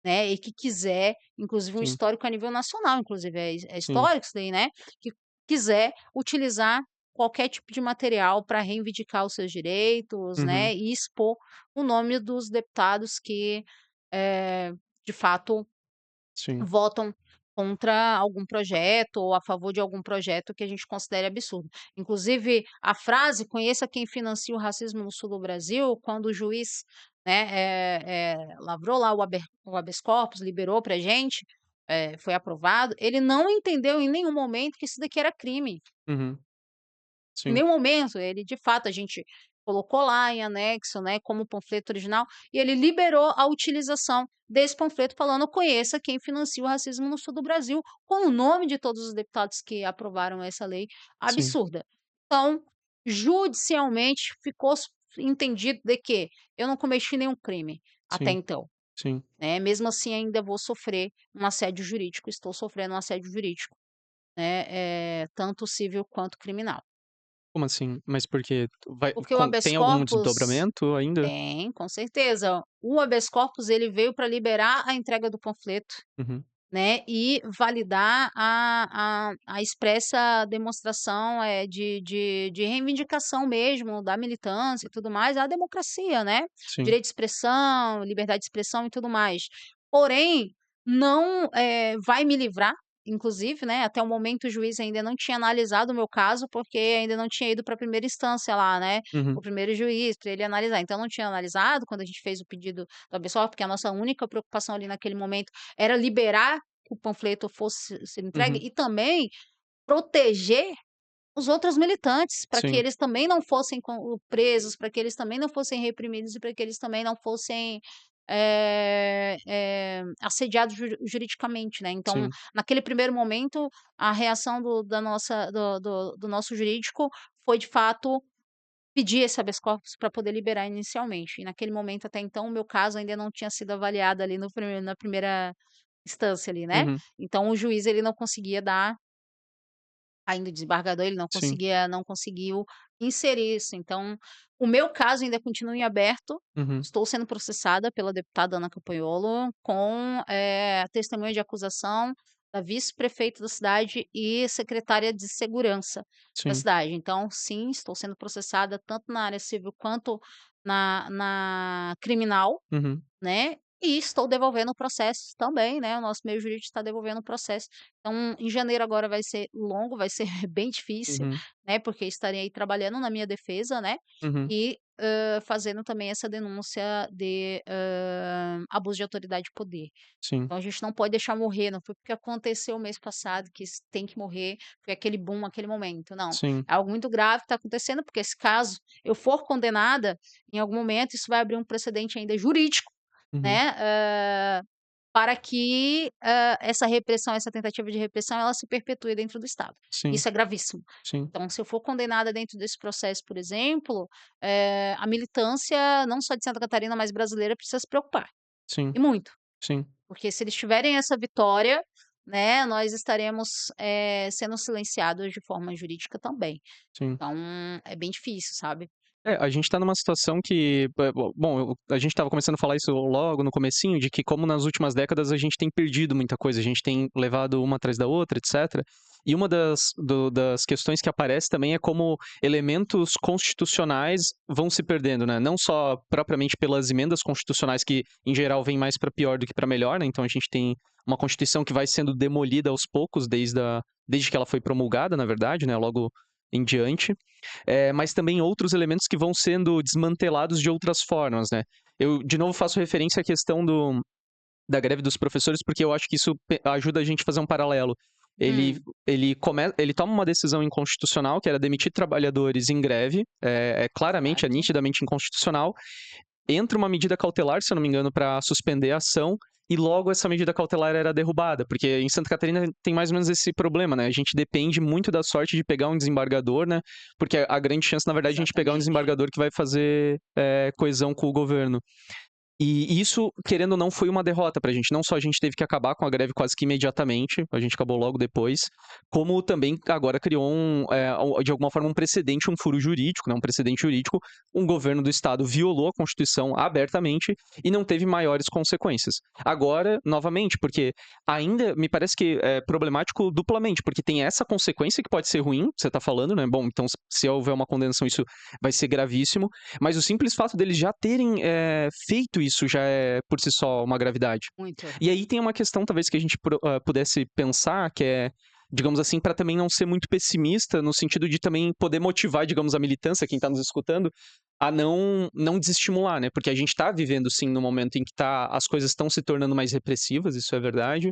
né, e que quiser, inclusive um Sim. histórico a nível nacional, inclusive é Sim. histórico isso daí, né, que quiser utilizar qualquer tipo de material para reivindicar os seus direitos, Uhum. né, e expor o nome dos deputados que, eh, de fato Sim. votam contra algum projeto ou a favor de algum projeto que a gente considere absurdo. Inclusive, a frase "conheça quem financia o racismo no sul do Brasil", quando o juiz, né, lavrou lá o habeas corpus, liberou pra gente, foi aprovado, ele não entendeu em nenhum momento que isso daqui era crime. Uhum. Em Sim. nenhum momento, ele de fato a gente colocou lá em anexo, né, como panfleto original, e ele liberou a utilização desse panfleto falando: "Conheça quem financia o racismo no sul do Brasil", com o nome de todos os deputados que aprovaram essa lei Sim. absurda. Então, judicialmente ficou entendido de que eu não cometi nenhum crime até Sim. então, Sim. né, mesmo assim ainda vou sofrer um assédio jurídico, estou sofrendo um assédio jurídico, né, tanto civil quanto criminal. Como assim? Mas por quê? Vai Porque o habeas tem algum corpus desdobramento ainda? tem, com certeza. O habeas corpus ele veio para liberar a entrega do panfleto, Uhum. né, e validar a expressa demonstração, de reivindicação mesmo da militância e tudo mais, à democracia, né, Sim. direito de expressão, liberdade de expressão e tudo mais. Porém, não, vai me livrar, inclusive, né, até o momento o juiz ainda não tinha analisado o meu caso, porque ainda não tinha ido para a primeira instância lá, né, o Uhum, primeiro juiz para ele analisar, então não tinha analisado quando a gente fez o pedido do habeas corpus, porque a nossa única preocupação ali naquele momento era liberar que o panfleto fosse ser entregue uhum. e também proteger os outros militantes, para que Sim, eles também não fossem presos, para que eles também não fossem reprimidos e para que eles também não fossem, assediados juridicamente, né. Então, sim. naquele primeiro momento, a reação do nosso jurídico foi, de fato, pedir esse habeas corpus para poder liberar inicialmente. E naquele momento, até então, o meu caso ainda não tinha sido avaliado ali no prime na primeira instância ali, né. Uhum, Então o juiz ele não conseguia dar. Ainda o desembargador, ele sim. não conseguiu inserir isso. Então, o meu caso ainda continua em aberto, Uhum, estou sendo processada pela deputada Ana Campanholo com, testemunha de acusação da vice-prefeita da cidade e secretária de segurança da sim. cidade. Então, sim, estou sendo processada tanto na área civil quanto na criminal, Uhum, né, e estou devolvendo o processo também, né, o nosso meio jurídico está devolvendo o processo. Então, em janeiro agora vai ser longo, vai ser bem difícil, uhum, né, porque estarei aí trabalhando na minha defesa, né, uhum. e, fazendo também essa denúncia de, abuso de autoridade de poder. Sim, Então a gente não pode deixar morrer, não foi porque aconteceu o mês passado que tem que morrer, foi aquele boom, aquele momento, não. sim. É algo muito grave que está acontecendo, porque se caso eu for condenada, em algum momento isso vai abrir um precedente ainda jurídico, Uhum. né, para que, essa repressão, essa tentativa de repressão, ela se perpetue dentro do Estado. Sim, Isso é gravíssimo. sim, Então, se eu for condenada dentro desse processo, por exemplo, a militância, não só de Santa Catarina, mas brasileira, precisa se preocupar, sim, e muito. sim, Porque se eles tiverem essa vitória, né, nós estaremos, sendo silenciados de forma jurídica também. sim. Então, é bem difícil, sabe. É, a gente tá numa situação que, bom, a gente estava começando a falar isso logo no comecinho, de que como nas últimas décadas a gente tem perdido muita coisa, a gente tem levado uma atrás da outra, etc. E uma das questões que aparece também é como elementos constitucionais vão se perdendo, né? Não só propriamente pelas emendas constitucionais, que em geral vêm mais para pior do que para melhor, né? Então a gente tem uma Constituição que vai sendo demolida aos poucos desde que ela foi promulgada, na verdade, né? Logo em diante. Mas também outros elementos que vão sendo desmantelados de outras formas, né? Eu, de novo, faço referência à questão da greve dos professores, porque eu acho que isso ajuda a gente a fazer um paralelo. Ele, Hum, ele toma uma decisão inconstitucional, que era demitir trabalhadores em greve, claramente, é certo. nitidamente inconstitucional, entra uma medida cautelar, se eu não me engano, para suspender a ação, e logo essa medida cautelar era derrubada, porque em Santa Catarina tem mais ou menos esse problema, né? A gente depende muito da sorte de pegar um desembargador, né? Porque a grande chance, na verdade, é a gente pegar um Exatamente. desembargador que vai fazer coesão com o governo. E isso, querendo ou não, foi uma derrota pra gente. Não só a gente teve que acabar com a greve quase que imediatamente, a gente acabou logo depois, como também agora criou de alguma forma um precedente, um furo jurídico, né, um precedente jurídico. Um governo do estado violou a Constituição abertamente e não teve maiores consequências. Agora, novamente, porque ainda me parece que é problemático duplamente, porque tem essa consequência que pode ser ruim, você tá falando, né? Bom, então se houver uma condenação, isso vai ser gravíssimo, mas o simples fato deles já terem feito isso já é por si só uma gravidade. Muito. E aí tem uma questão, talvez, que a gente pudesse pensar, que é, digamos assim, para também não ser muito pessimista, no sentido de também poder motivar, digamos, a militância, quem está nos escutando, a não desestimular, né? Porque a gente está vivendo, sim, no momento em que as coisas estão se tornando mais repressivas, isso é verdade,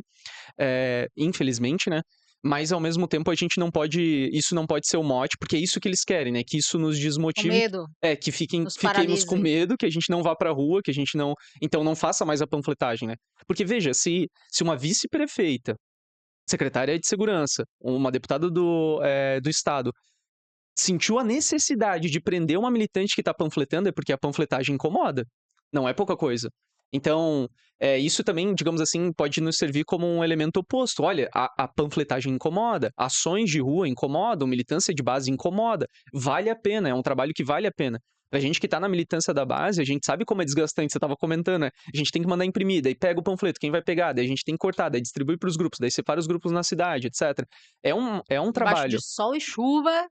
infelizmente, né? Mas ao mesmo tempo a gente não pode, isso não pode ser o mote, porque é isso que eles querem, né? Que isso nos O desmotive, medo que nos fiquemos com paralise. medo, que a gente não vá pra rua, que a gente não, então não faça mais a panfletagem, né? Porque veja, se uma vice-prefeita, secretária de segurança, uma deputada do estado sentiu a necessidade de prender uma militante que tá panfletando, é porque a panfletagem incomoda. Não é pouca coisa. Então, isso também, digamos assim, pode nos servir como um elemento oposto. Olha, a panfletagem incomoda, ações de rua incomodam, militância de base incomoda. Vale a pena, é um trabalho que vale a pena. Pra gente que tá na militância da base, a gente sabe como é desgastante, você tava comentando, né? A gente tem que mandar imprimir, daí pega o panfleto, quem vai pegar? Daí a gente tem que cortar, daí distribui pros grupos, daí separa os grupos na cidade, etc. É um Debaixo de trabalho. sol e chuva.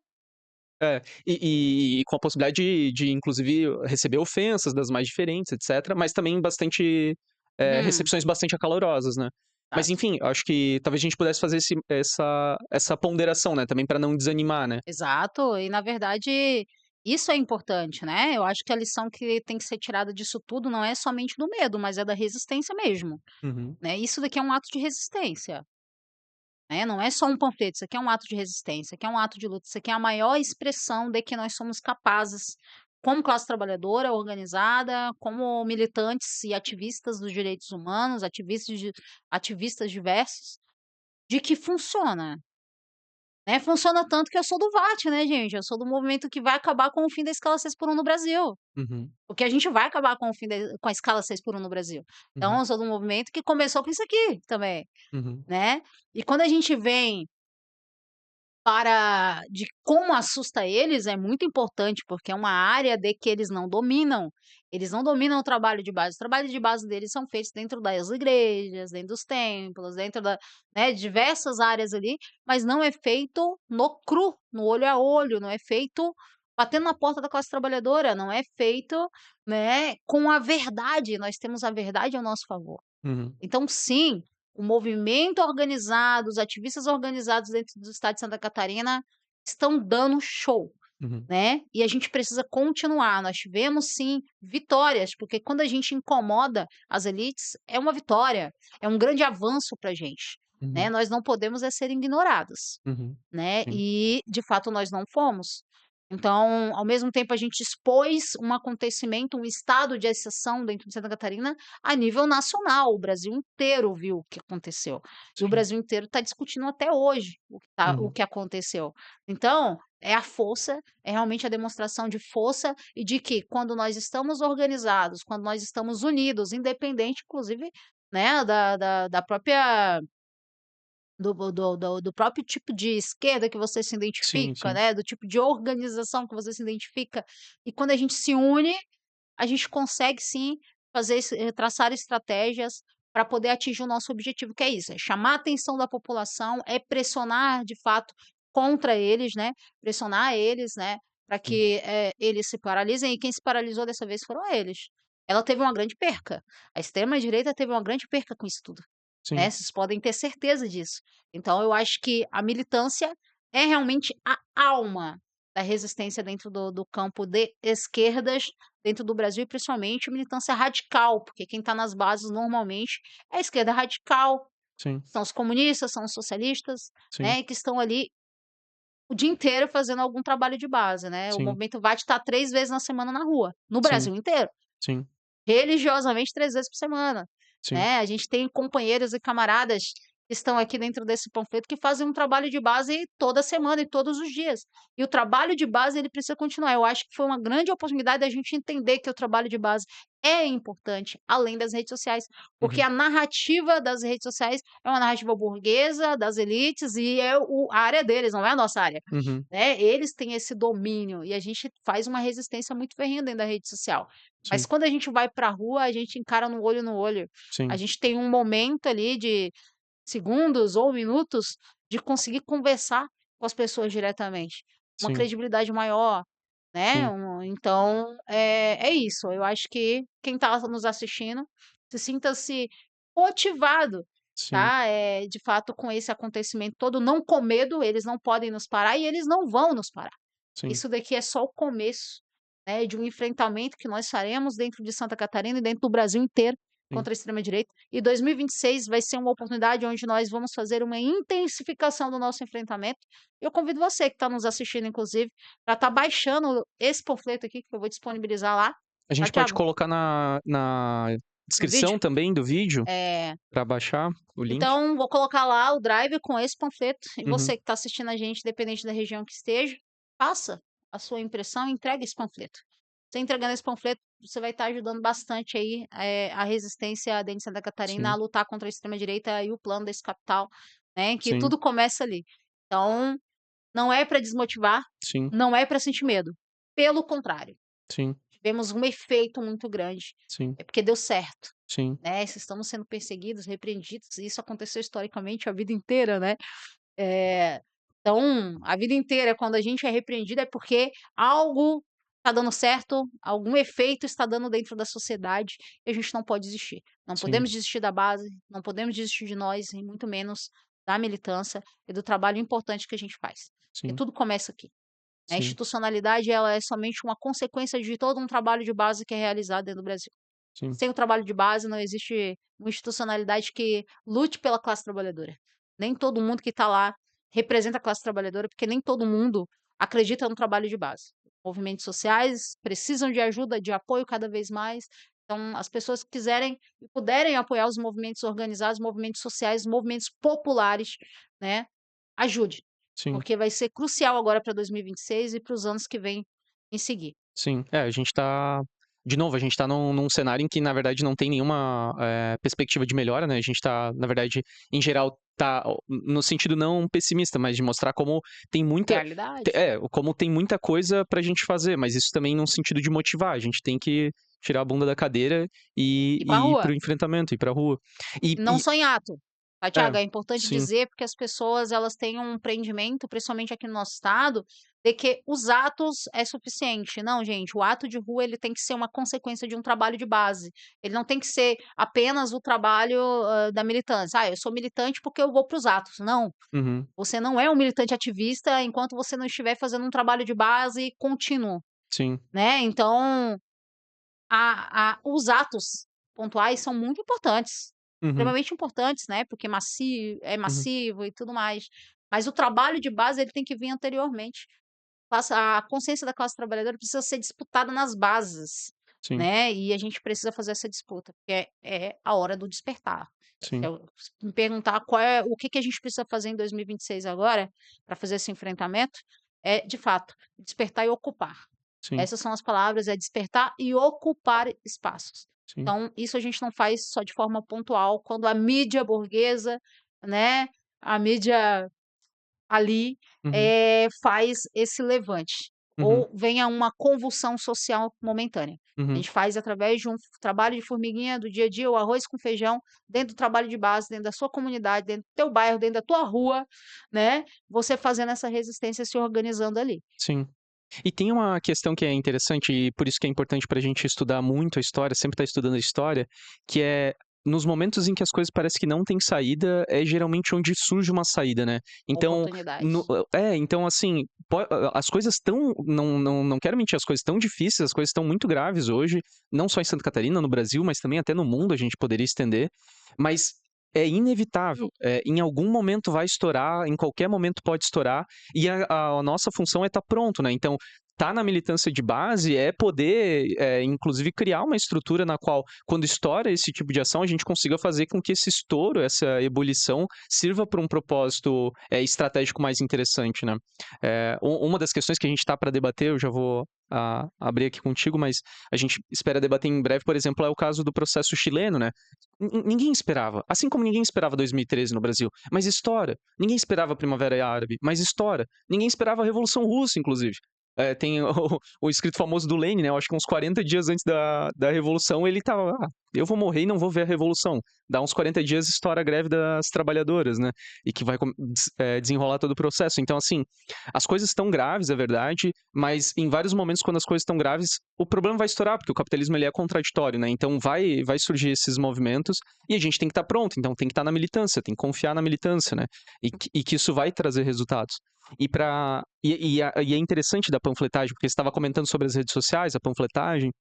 E com a possibilidade de inclusive, receber ofensas das mais diferentes, etcétera, mas também bastante, Uhum. recepções bastante acalorosas, né. Mas sabe. enfim, eu acho que talvez a gente pudesse fazer essa ponderação, né, também pra não desanimar, né. Exato, e na verdade isso é importante, né. Eu acho que a lição que tem que ser tirada disso tudo não é somente do medo, mas é da resistência mesmo, Uhum, né. Isso daqui é um ato de resistência, né, não é só um panfleto, isso aqui é um ato de resistência, isso aqui é um ato de luta, isso aqui é a maior expressão de que nós somos capazes, como classe trabalhadora organizada, como militantes e ativistas dos direitos humanos, ativistas diversos, de que funciona. Né, funciona tanto que eu sou do VAT, né, gente, eu sou do movimento que vai acabar com o fim da escala 6 por 1 no Brasil, uhum, porque a gente vai acabar com o fim da com a escala 6 por 1 no Brasil. Então uhum, eu sou do movimento que começou com isso aqui também, uhum, né. E quando a gente vem para de como assusta eles, é muito importante, porque é uma área de que eles não dominam. Eles não dominam o trabalho de base. O trabalho de base deles são feitos dentro das igrejas, dentro dos templos, dentro da né, diversas áreas ali, mas não é feito no cru, no olho a olho, não é feito batendo na porta da classe trabalhadora, não é feito, né, com a verdade. Nós temos a verdade ao nosso favor. uhum, Então, sim, o movimento organizado, os ativistas organizados dentro do estado de Santa Catarina estão dando show, uhum, né, e a gente precisa continuar. Nós tivemos sim vitórias, porque quando a gente incomoda as elites, é uma vitória, é um grande avanço para a gente, né, uhum, nós não podemos ser ignorados. uhum. Né, Sim, e de fato nós não fomos. Então, ao mesmo tempo a gente expôs um acontecimento, um estado de exceção dentro de Santa Catarina a nível nacional, o Brasil inteiro viu o que aconteceu. E o sim. Brasil inteiro está discutindo até hoje o Uhum, que aconteceu. Então, é a força, é realmente a demonstração de força e de que quando nós estamos organizados, quando nós estamos unidos, independente inclusive, né, da própria do próprio tipo de esquerda que você se sim, identifica, sim. né, do tipo de organização que você se identifica, e quando a gente se une, a gente consegue sim traçar estratégias para poder atingir o nosso objetivo, que é isso, é chamar a atenção da população, é pressionar de fato contra eles, né, pressionar eles, né, para Sim, que, eles se paralisem, e quem se paralisou dessa vez foram eles. Ela teve uma grande perca, a extrema direita teve uma grande perca com isso tudo. Né, sim, vocês podem ter certeza disso. Então eu acho que a militância é realmente a alma da resistência dentro do campo de esquerdas, dentro do Brasil e principalmente militância radical, porque quem está nas bases normalmente é a esquerda radical, sim, são os comunistas, são os socialistas, sim, né, que estão ali o dia inteiro fazendo algum trabalho de base, né. O sim, movimento VAT está 3 vezes na semana na rua, no sim, Brasil inteiro. sim, Religiosamente 3 vezes por semana, sim. né. A gente tem companheiros e camaradas que estão aqui dentro desse panfleto que fazem um trabalho de base toda semana e todos os dias. E o trabalho de base ele precisa continuar. Eu acho que foi uma grande oportunidade da gente entender que o trabalho de base é importante, além das redes sociais, porque Uhum, a narrativa das redes sociais é uma narrativa burguesa, das elites e é a área deles, não é a nossa área, uhum. né. Eles têm esse domínio e a gente faz uma resistência muito ferrenha dentro da rede social. Mas Sim, quando a gente vai para a rua, a gente encara no olho no olho. A sim, gente tem um momento ali de segundos ou minutos de conseguir conversar com as pessoas diretamente, uma sim, credibilidade maior, né, sim, então, é isso, eu acho que quem está nos assistindo, se sinta-se motivado, sim, tá, de fato com esse acontecimento todo, não com medo, eles não podem nos parar e eles não vão nos parar. sim, Isso daqui é só o começo, né, de um enfrentamento que nós faremos dentro de Santa Catarina e dentro do Brasil inteiro sim. contra a extrema direita. E 2026 vai ser uma oportunidade onde nós vamos fazer uma intensificação do nosso enfrentamento. Eu convido você que está nos assistindo, inclusive, para estar baixando esse panfleto aqui, que eu vou disponibilizar lá, A gente daqui a pode colocar na no vídeo. descrição também do vídeo, É, pra baixar o link. então, vou colocar lá o drive com esse panfleto. E Uhum, você que está assistindo a gente, dependente da região que esteja, faça a sua impressão e entregue esse panfleto. Você entregando esse panfleto, você vai estar ajudando bastante aí, a resistência dentro de Santa Catarina a sim, lutar contra a extrema-direita e o plano desse capital, né, que sim, tudo começa ali. Então, não é para desmotivar, sim, não é para sentir medo. Pelo contrário, sim, tivemos um efeito muito grande. sim, É porque deu certo, sim, né, se estamos sendo perseguidos, repreendidos, e isso aconteceu historicamente a vida inteira, né. Eh, então, a vida inteira quando a gente é repreendido é porque algo está dando certo, algum efeito está dando dentro da sociedade e a gente não pode desistir. Não Sim, podemos desistir da base, não podemos desistir de nós e muito menos da militância e do trabalho importante que a gente faz. Porque sim, tudo começa aqui. A sim, institucionalidade, ela é somente uma consequência de todo um trabalho de base que é realizado dentro do Brasil. sim, Sem o trabalho de base, não existe uma institucionalidade que lute pela classe trabalhadora. Nem todo mundo que está lá representa a classe trabalhadora, porque nem todo mundo acredita no trabalho de base. Movimentos sociais precisam de ajuda, de apoio cada vez mais. Então, as pessoas que quiserem e puderem apoiar os movimentos organizados, movimentos sociais, movimentos populares, né, ajude, sim. porque vai ser crucial agora para 2026 e para os anos que vêm em seguir. Sim. É, a gente tá de novo, a gente tá num cenário em que, na verdade, não tem nenhuma, perspectiva de melhora, né, a gente tá, na verdade, em geral, tá no sentido não pessimista, mas de mostrar como tem muita Realidade. como tem muita coisa pra gente fazer, mas isso também num sentido de motivar, a gente tem que tirar a bunda da cadeira E para a e ir rua. para o enfrentamento, ir pra rua. Não E só em ato, tá, é, Thiago? É importante sim. dizer, porque as pessoas elas têm um prendimento, principalmente aqui no nosso estado, de que os atos é suficiente. Não, gente, o ato de rua ele tem que ser uma consequência de um trabalho de base. Ele não tem que ser apenas o trabalho, da militância. "Ah, eu sou militante porque eu vou para os atos". Não, Uhum. você não é um militante ativista enquanto você não estiver fazendo um trabalho de base contínuo, Sim. né. Então os atos pontuais são muito importantes, Uhum. extremamente importantes, né, porque Uhum. massivo e tudo mais, mas o trabalho de base ele tem que vir anteriormente. A consciência da classe trabalhadora precisa ser disputada nas bases, Sim, né, e a gente precisa fazer essa disputa, porque é a hora do despertar. Se sim, eu me perguntar qual é o que que a gente precisa fazer em 2026 agora, para fazer esse enfrentamento, é, de fato, despertar e ocupar. sim, Essas são as palavras, é despertar e ocupar espaços. sim. Então, isso a gente não faz só de forma pontual, quando a mídia burguesa, né, a mídia ali, Uhum. faz esse levante, Uhum. ou venha uma convulsão social momentânea. A Uhum. gente faz através de um trabalho de formiguinha do dia a dia, o arroz com feijão, dentro do trabalho de base, dentro da sua comunidade, dentro do teu bairro, dentro da tua rua, né, você fazendo essa resistência, se organizando ali. Sim. E tem uma questão que é interessante, e por isso que é importante pra gente estudar muito a história, sempre estar estudando a história, que é nos momentos em que as coisas parecem que não têm saída, é geralmente onde surge uma saída, né. Então, Oportunidade. então assim, as coisas estão não quero mentir, as coisas estão difíceis, as coisas estão muito graves hoje, não só em Santa Catarina, no Brasil, mas também até no mundo a gente poderia estender, mas é inevitável, em algum momento vai estourar, em qualquer momento pode estourar, e a nossa função é estar pronto, né, então, tá na militância de base é poder, inclusive criar uma estrutura na qual, quando estoura esse tipo de ação, a gente consiga fazer com que esse estouro, essa ebulição, sirva para um propósito, estratégico mais interessante, né. Uma das questões que a gente tá para debater, eu já vou, abrir aqui contigo, mas a gente espera debater em breve, por exemplo, é o caso do processo chileno, né. Ninguém esperava, assim como ninguém esperava 2013 no Brasil, mas estoura. Ninguém esperava a Primavera Árabe, mas estoura. Ninguém esperava a Revolução Russa, inclusive. Tem o escrito famoso do Lenin, né, eu acho que uns 40 dias antes da Revolução ele estava: "Ah, eu vou morrer e não vou ver a Revolução". Dá uns 40 dias estoura a greve das trabalhadoras, né, e que vai desenrolar todo o processo. Então, assim, as coisas estão graves, é verdade, mas em vários momentos quando as coisas estão graves, o problema vai estourar, porque o capitalismo ele é contraditório, né, então vai surgir esses movimentos e a gente tem que estar pronto, então tem que estar na militância, tem que confiar na militância, né, e que isso vai trazer resultados. E é interessante da panfletagem, porque você estava comentando sobre as redes sociais, a panfletagem,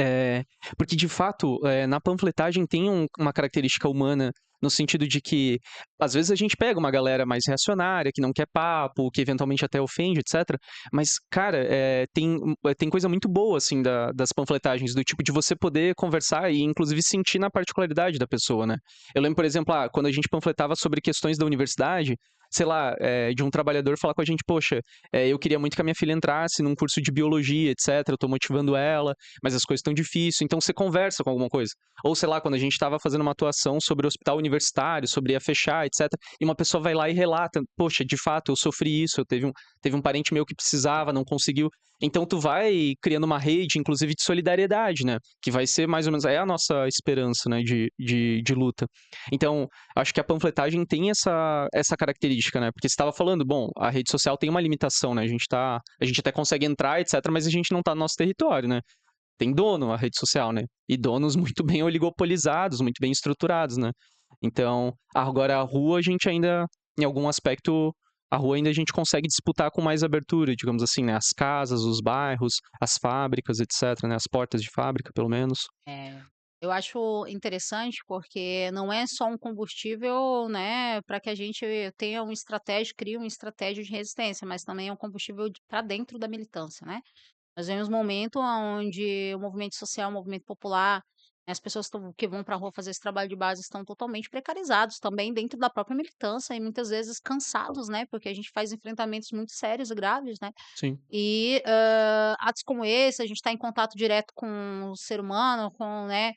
é, porque de fato, na panfletagem tem uma característica humana, no sentido de que, às vezes a gente pega uma galera mais reacionária, que não quer papo, que eventualmente até ofende, etcétera, mas cara, tem coisa muito boa, assim, das panfletagens, do tipo de você poder conversar e inclusive sentir na particularidade da pessoa, né. Eu lembro, por exemplo, quando a gente panfletava sobre questões da universidade, sei lá, de um trabalhador falar com a gente: "Poxa, eu queria muito que a minha filha entrasse num curso de biologia, etcétera, eu tô motivando ela, mas as coisas estão difíceis", então você conversa com alguma coisa. Ou sei lá, quando a gente estava fazendo uma atuação sobre o hospital universitário, sobre ia fechar, etcétera, e uma pessoa vai lá e relata: "Poxa, de fato, eu sofri isso, teve um parente meu que precisava, não conseguiu". Então tu vai criando uma rede, inclusive de solidariedade, né, que vai ser mais ou menos é a nossa esperança, né, de luta. Então, acho que a panfletagem tem essa característica, né, porque você estava falando, bom, a rede social tem uma limitação, né, a gente até consegue entrar, etcétera, mas a gente não tá no nosso território, né. Tem dono a rede social, né, e donos muito bem oligopolizados, muito bem estruturados, né. Então, agora a rua a gente ainda, em algum aspecto, a rua ainda a gente consegue disputar com mais abertura, digamos assim, né, as casas, os bairros, as fábricas, etcétera, né, as portas de fábrica, pelo menos. É, eu acho interessante porque não é só um combustível, né, para que a gente tenha uma estratégia, crie uma estratégia de resistência, mas também é um combustível para dentro da militância, né? Nós vemos momento onde o movimento social, o movimento popular, né, as pessoas que vão para a rua fazer esse trabalho de base estão totalmente precarizados, também dentro da própria militância, e muitas vezes cansados, né? Porque a gente faz enfrentamentos muito sérios e graves, né? Sim. E, atos como esse, a gente está em contato direto com o ser humano, com, né,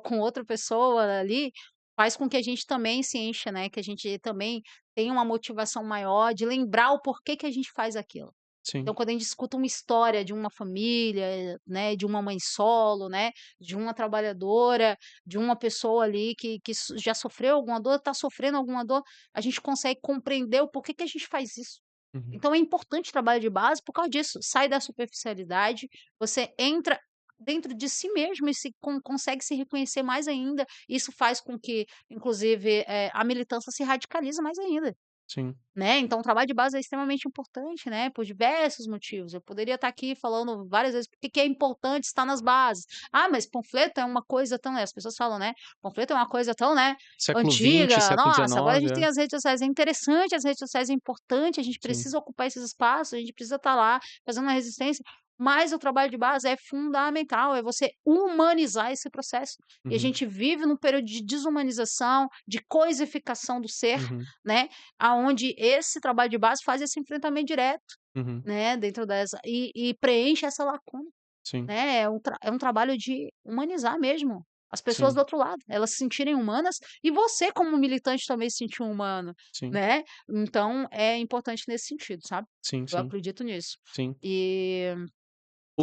com outra pessoa ali, faz com que a gente também se encha, né, que a gente também tenha uma motivação maior de lembrar o porquê que a gente faz aquilo. Sim. Então, quando a gente escuta uma história de uma família, né, de uma mãe solo, né, de uma trabalhadora, de uma pessoa ali que já sofreu alguma dor, está sofrendo alguma dor, a gente consegue compreender o porquê que a gente faz isso. Uhum. Então é importante o trabalho de base por causa disso, sai da superficialidade, você entra dentro de si mesmo e se consegue se reconhecer mais ainda, isso faz com que, inclusive, a militância se radicalize mais ainda. Sim. Né, então o trabalho de base é extremamente importante, né, por diversos motivos. Eu poderia estar aqui falando várias vezes por que que é importante estar nas bases. "Ah, mas panfleto é uma coisa tão", as pessoas falam, né, "panfleto é uma coisa tão, né, Século XX, antiga. século Nossa, agora a XIX, gente tem as redes sociais". É interessante, as redes sociais é importante, a gente Sim. precisa ocupar esses espaços, a gente precisa estar lá fazendo uma resistência, mas o trabalho de base é fundamental, é você humanizar esse processo. E a Uhum. gente vive num período de desumanização, de coisificação do ser, Uhum. né, aonde esse trabalho de base faz esse enfrentamento direto, Uhum. né, dentro dessa e preenche essa lacuna, Sim. né, é um trabalho de humanizar mesmo as pessoas do Sim. outro lado, elas se sentirem humanas e você como militante também se sentir humano, Sim. né. Então é importante nesse sentido, sabe. Sim, Eu sim. acredito nisso. Sim. E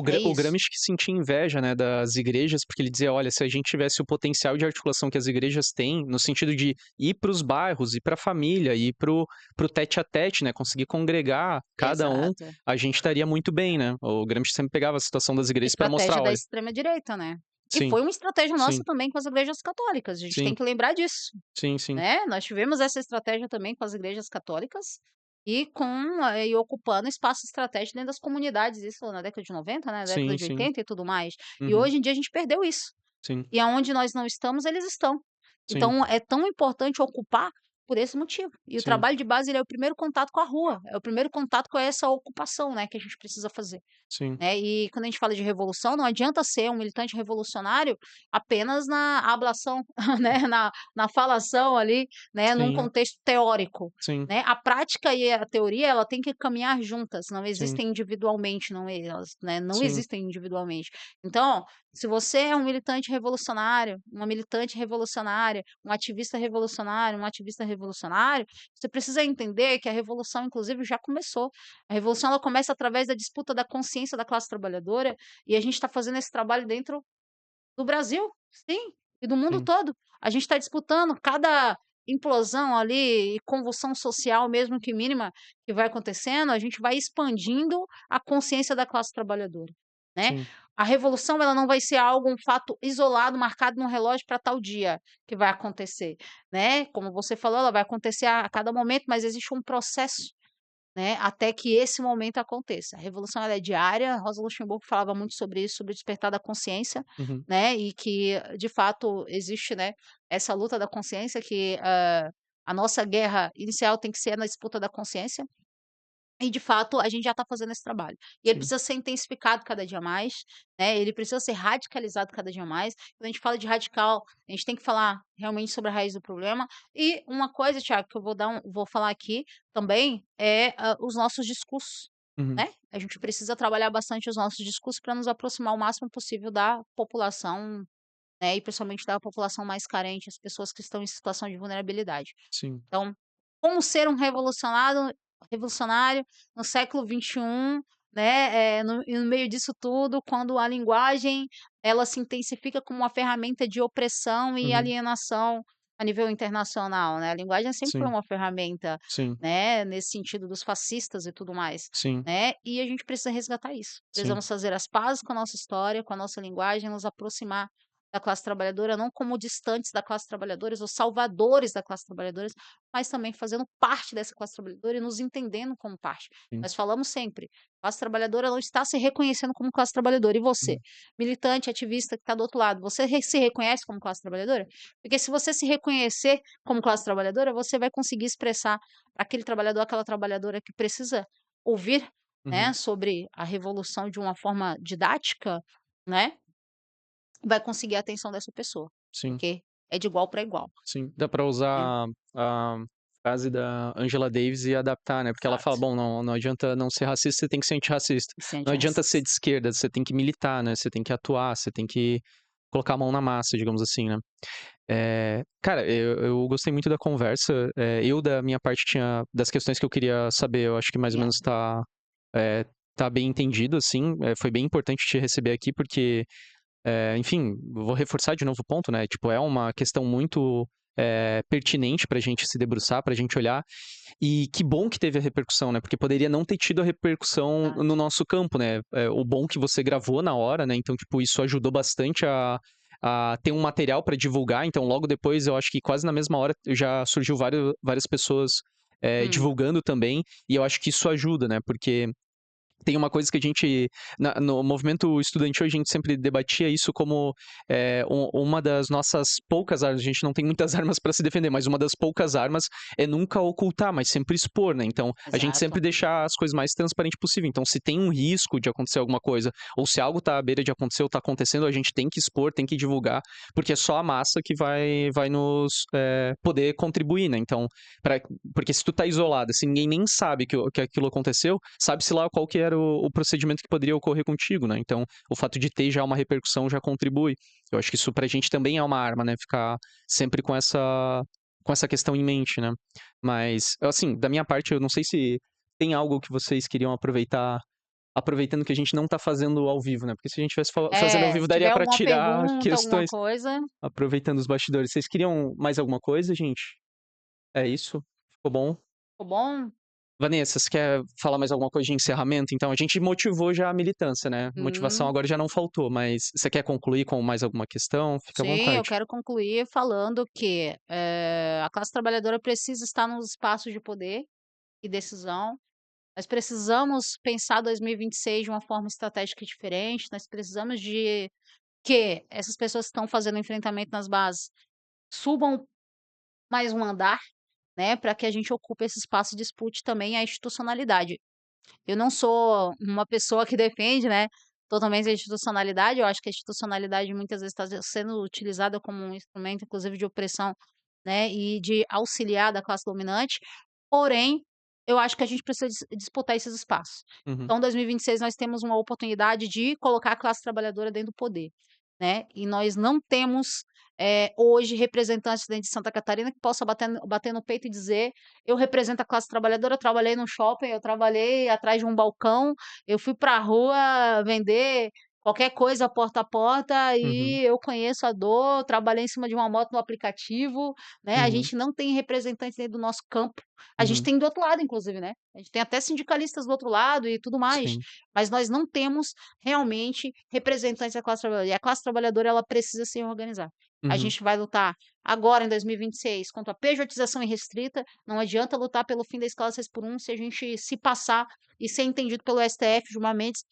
é O isso. Gramsci que sentia inveja, né, das igrejas, porque ele dizia: "Olha, se a gente tivesse o potencial de articulação que as igrejas têm, no sentido de ir para os bairros, ir para a família, ir para o tete a tete, né, conseguir congregar cada um, Exato. a gente estaria muito bem", né. O Gramsci sempre pegava a situação das igrejas para Estratégia mostrar: da "Olha". extrema direita, né. E Sim, foi uma estratégia nossa sim, também com as igrejas católicas, a gente tem sim, que lembrar disso. sim, sim, Né, nós tivemos essa estratégia também com as igrejas católicas e e ocupando espaço estratégico dentro das comunidades, isso na década de 90, né, década sim, de sim. 80 e tudo mais. E Uhum. hoje em dia a gente perdeu isso. Sim, E aonde nós não estamos, eles estão. sim, Então é tão importante ocupar por esse motivo. E o sim, trabalho de base ele é o primeiro contato com a rua, é o primeiro contato com essa ocupação, né, que a gente precisa fazer. sim, Né, e quando a gente fala de revolução, não adianta ser um militante revolucionário apenas na ablação, né, na falação ali, né, num sim, contexto teórico, sim, né. A prática e a teoria, ela tem que caminhar juntas, não sim, existem individualmente, não elas, né, não sim, existem individualmente. Então, se você é um militante revolucionário, uma militante revolucionária, um ativista revolucionário, você precisa entender que a revolução inclusive já começou. A revolução ela começa através da disputa da consciência da classe trabalhadora, e a gente está fazendo esse trabalho dentro do Brasil, sim, e do mundo sim, todo. A gente está disputando cada implosão ali e convulsão social, mesmo que mínima, que vai acontecendo, a gente vai expandindo a consciência da classe trabalhadora, né. sim, A revolução ela não vai ser algo, um fato isolado, marcado num relógio para tal dia que vai acontecer, né. Como você falou, ela vai acontecer a cada momento, mas existe um processo, né, até que esse momento aconteça. A revolução ela é diária, Rosa Luxemburgo falava muito sobre isso, sobre o despertar da consciência, uhum, né, e que de fato existe, né, essa luta da consciência que, a nossa guerra inicial tem que ser na disputa da consciência, e de fato a gente já está fazendo esse trabalho. E ele sim, precisa ser intensificado cada dia mais, né, ele precisa ser radicalizado cada dia mais. Quando a gente fala de radical, a gente tem que falar realmente sobre a raiz do problema. E uma coisa, Thiago, que eu vou falar aqui também é, os nossos discursos, uhum, né. A gente precisa trabalhar bastante os nossos discursos para nos aproximar o máximo possível da população, né, e principalmente da população mais carente, as pessoas que estão em situação de vulnerabilidade. sim, Então, como ser um revolucionário no século XXI, né, e no meio disso tudo, quando a linguagem, ela se intensifica como uma ferramenta de opressão e Uhum. alienação a nível internacional, né, a linguagem sempre foi Sim, uma ferramenta, sim, né, nesse sentido dos fascistas e tudo mais, sim, né, e a gente precisa resgatar isso. sim. Precisamos fazer as pazes com a nossa história, com a nossa linguagem, nos aproximar da classe trabalhadora, não como distantes da classe trabalhadora ou salvadores da classe trabalhadora, mas também fazendo parte dessa classe trabalhadora e nos entendendo como parte. Sim. Nós falamos sempre, classe trabalhadora não está se reconhecendo como classe trabalhadora. E você, Uhum. militante, ativista que está do outro lado, você se reconhece como classe trabalhadora? Porque se você se reconhecer como classe trabalhadora, você vai conseguir expressar para aquele trabalhador, aquela trabalhadora que precisa ouvir, né, Uhum. sobre a revolução de uma forma didática, né, vai conseguir a atenção dessa pessoa, Sim, porque é de igual para igual, sim. Dá pra né? usar a frase da Angela Davis e adaptar, né, porque ela fala: Exato. "Bom, não adianta não ser racista, você tem que ser antirracista. E ser Não adianta ser antirracista. de esquerda, você tem que militar, né, você tem que atuar, você tem que colocar a mão na massa", digamos assim, né. Cara, eu gostei muito da conversa, eu da minha parte tinha das questões que eu queria saber, eu acho que mais ou menos Obrigada. eh, tá bem entendido, assim, foi bem importante te receber aqui porque enfim, vou reforçar de novo o ponto, né? Tipo, é uma questão muito pertinente pra gente se debruçar, pra gente olhar. E que bom que teve a repercussão, né? Porque poderia não ter tido a repercussão no Exato. nosso campo, né? O bom que você gravou na hora, né? Então, tipo, isso ajudou bastante a ter um material pra divulgar. Então, logo depois, eu acho que quase na mesma hora já surgiu várias pessoas Hum, divulgando também. E eu acho que isso ajuda, né? Porque tem uma coisa que a gente, no movimento estudantil, a gente sempre debatia isso como uma das nossas poucas armas. A gente não tem muitas armas para se defender, mas uma das poucas armas é nunca ocultar, mas sempre expor, né? Então, a gente sempre exato. deixar as coisas mais transparentes possível. Então, se tem um risco de acontecer alguma coisa, ou se algo tá à beira de acontecer ou tá acontecendo, a gente tem que expor, tem que divulgar, porque é só a massa que vai nos poder contribuir, né? Então, pra, porque se tu tá isolada, se ninguém nem sabe que aquilo aconteceu, sabe-se lá qual que era o procedimento que poderia ocorrer contigo, né? Então, o fato de ter já uma repercussão já contribui. Eu acho que isso pra gente também é uma arma, né? Ficar sempre com essa questão em mente, né? Mas, assim, da minha parte, eu não sei se tem algo que vocês queriam aproveitar, aproveitando que a gente não tá fazendo ao vivo, né? Porque se a gente estivesse fazendo ao É, vivo, se daria tiver pra alguma tirar pergunta, alguma questões, coisa, aproveitando os bastidores. Vocês queriam mais alguma coisa, gente? É isso? Ficou bom? ficou bom? Vanessa, você quer falar mais alguma coisa de encerramento? Então, a gente motivou já a militância, né? Motivação Uhum. agora já não faltou, mas você quer concluir com mais alguma questão? Fica à Sim, eu vontade. quero concluir falando que, a classe trabalhadora precisa estar nos espaços de poder e decisão. Nós precisamos pensar 2026 de uma forma estratégica diferente, nós precisamos de que essas pessoas que estão fazendo enfrentamento nas bases subam mais um andar, né, para que a gente ocupe esse espaço e dispute também a institucionalidade. Eu não sou uma pessoa que defende, né, totalmente a institucionalidade, eu acho que a institucionalidade muitas vezes está sendo utilizada como um instrumento, inclusive, de opressão, né, e de auxiliar da classe dominante, porém, eu acho que a gente precisa disputar esses espaços. Uhum, Então, 2026 nós temos uma oportunidade de colocar a classe trabalhadora dentro do poder, né, e nós não temos, hoje representantes dentro de Santa Catarina que possa bater no peito e dizer: "Eu represento a classe trabalhadora, eu trabalhei no shopping, eu trabalhei atrás de um balcão, eu fui para a rua vender qualquer coisa porta a porta uhum, e eu conheço a dor, trabalhei em cima de uma moto no aplicativo", né, a uhum, gente não tem representantes dentro do nosso campo. A gente uhum. tem do outro lado inclusive, né, a gente tem até sindicalistas do outro lado e tudo mais, Sim. mas nós não temos realmente representantes da classe trabalhadora, e a classe trabalhadora ela precisa se organizar. A Uhum, gente vai lutar agora em 2026 contra a pejotização irrestrita, não adianta lutar pelo fim da escala 6 por 1 se a gente se passar e ser entendido pelo STF, Gilmar Mendes,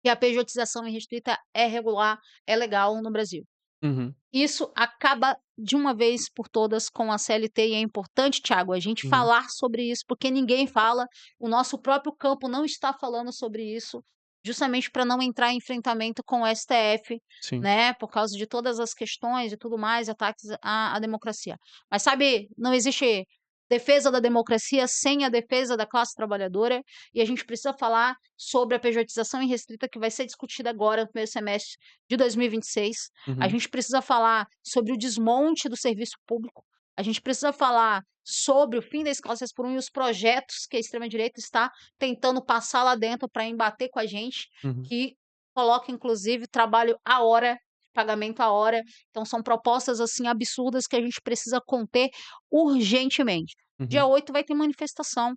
que a pejotização irrestrita é regular, é legal no Brasil. uhum, Isso acaba de uma vez por todas com a CLT e é importante, Thiago, a gente uhum. falar sobre isso, porque ninguém fala, o nosso próprio campo não está falando sobre isso, justamente para não entrar em enfrentamento com o STF, Sim. né, por causa de todas as questões e tudo mais, ataques à democracia. Mas sabe, não existe defesa da democracia sem a defesa da classe trabalhadora, e a gente precisa falar sobre a pejotização irrestrita que vai ser discutida agora no primeiro semestre de 2026. A Uhum, gente precisa falar sobre o desmonte do serviço público, A gente precisa falar sobre o fim da escala 6 por 1 e os projetos que a extrema-direita está tentando passar lá dentro para embater com a gente, Uhum. que coloca inclusive trabalho à hora, pagamento à hora. Então são propostas, assim, absurdas que a gente precisa conter urgentemente. Dia Uhum. 8 vai ter manifestação,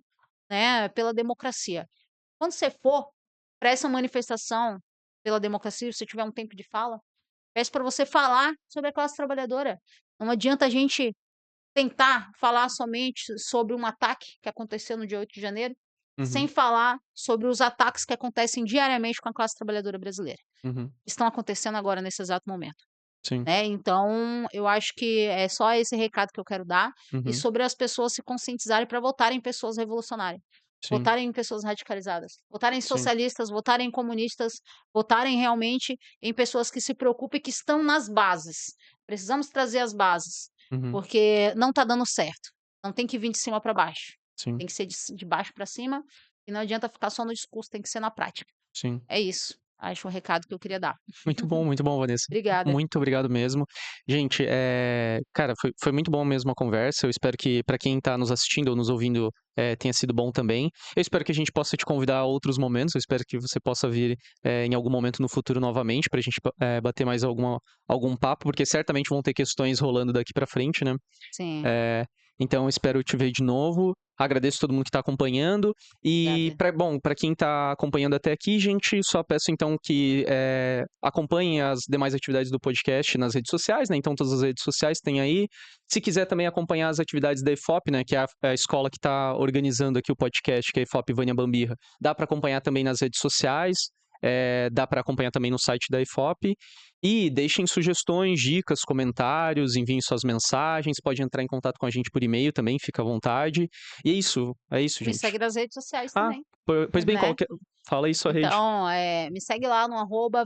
né, pela democracia. Quando você for para essa manifestação pela democracia, se você tiver um tempo de fala, peço para você falar sobre a classe trabalhadora. Não adianta a gente tentar falar somente sobre um ataque que aconteceu no dia 8 de janeiro, sem Uhum. falar sobre os ataques que acontecem diariamente com a classe trabalhadora brasileira. Uhum. Estão acontecendo agora nesse exato momento, Sim. né, então eu acho que é só esse recado que eu quero dar, e Uhum. sobre as pessoas se conscientizarem para votarem em pessoas revolucionárias, Sim. votarem em pessoas radicalizadas, votarem em Sim. socialistas, votarem em comunistas, votarem realmente em pessoas que se preocupem e que estão nas bases. Precisamos trazer as bases, Uhum. porque não está dando certo. Não tem que vir de cima para baixo, Sim. tem que ser de baixo para cima, e não adianta ficar só no discurso, tem que ser na prática. Sim. É isso, acho o recado que eu queria dar. Muito bom, Vanessa. Obrigada. Muito obrigado mesmo. Gente, cara, foi muito bom mesmo a conversa. Eu espero que para quem tá nos assistindo ou nos ouvindo, tenha sido bom também. Eu espero que a gente possa te convidar a outros momentos. Eu espero que você possa vir, em algum momento no futuro novamente pra gente bater mais algum papo, porque certamente vão ter questões rolando daqui pra frente, né? Sim, É, então, eu espero te ver de novo. Agradeço todo mundo que está acompanhando. E, obrigada. bom, para quem está acompanhando até aqui, gente, só peço então que acompanhem as demais atividades do podcast nas redes sociais, né? Então, todas as redes sociais tem aí. Se quiser também acompanhar as atividades da IFOP, né? Que é a escola que está organizando aqui o podcast, que é a IFOP Vânia Bambirra, dá para acompanhar também nas redes sociais. Dá para acompanhar também no site da IFOP. E deixem sugestões, dicas, comentários, enviem suas mensagens, pode entrar em contato com a gente por e-mail também, fica à vontade. E é isso, Me gente. segue nas redes sociais Ah, também, pois bem, né. fala aí sua rede. Então, me segue lá no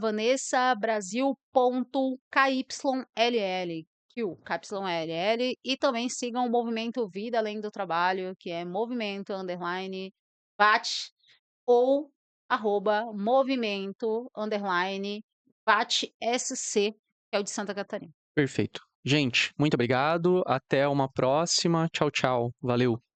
@vanessabrasil.kyll, KYLL, e também sigam o Movimento Vida Além do Trabalho, que é movimento underline bate, ou @movimento underline bate SC, que é o de Santa Catarina. Perfeito. Gente, muito obrigado. Até uma próxima. Tchau, tchau. Valeu.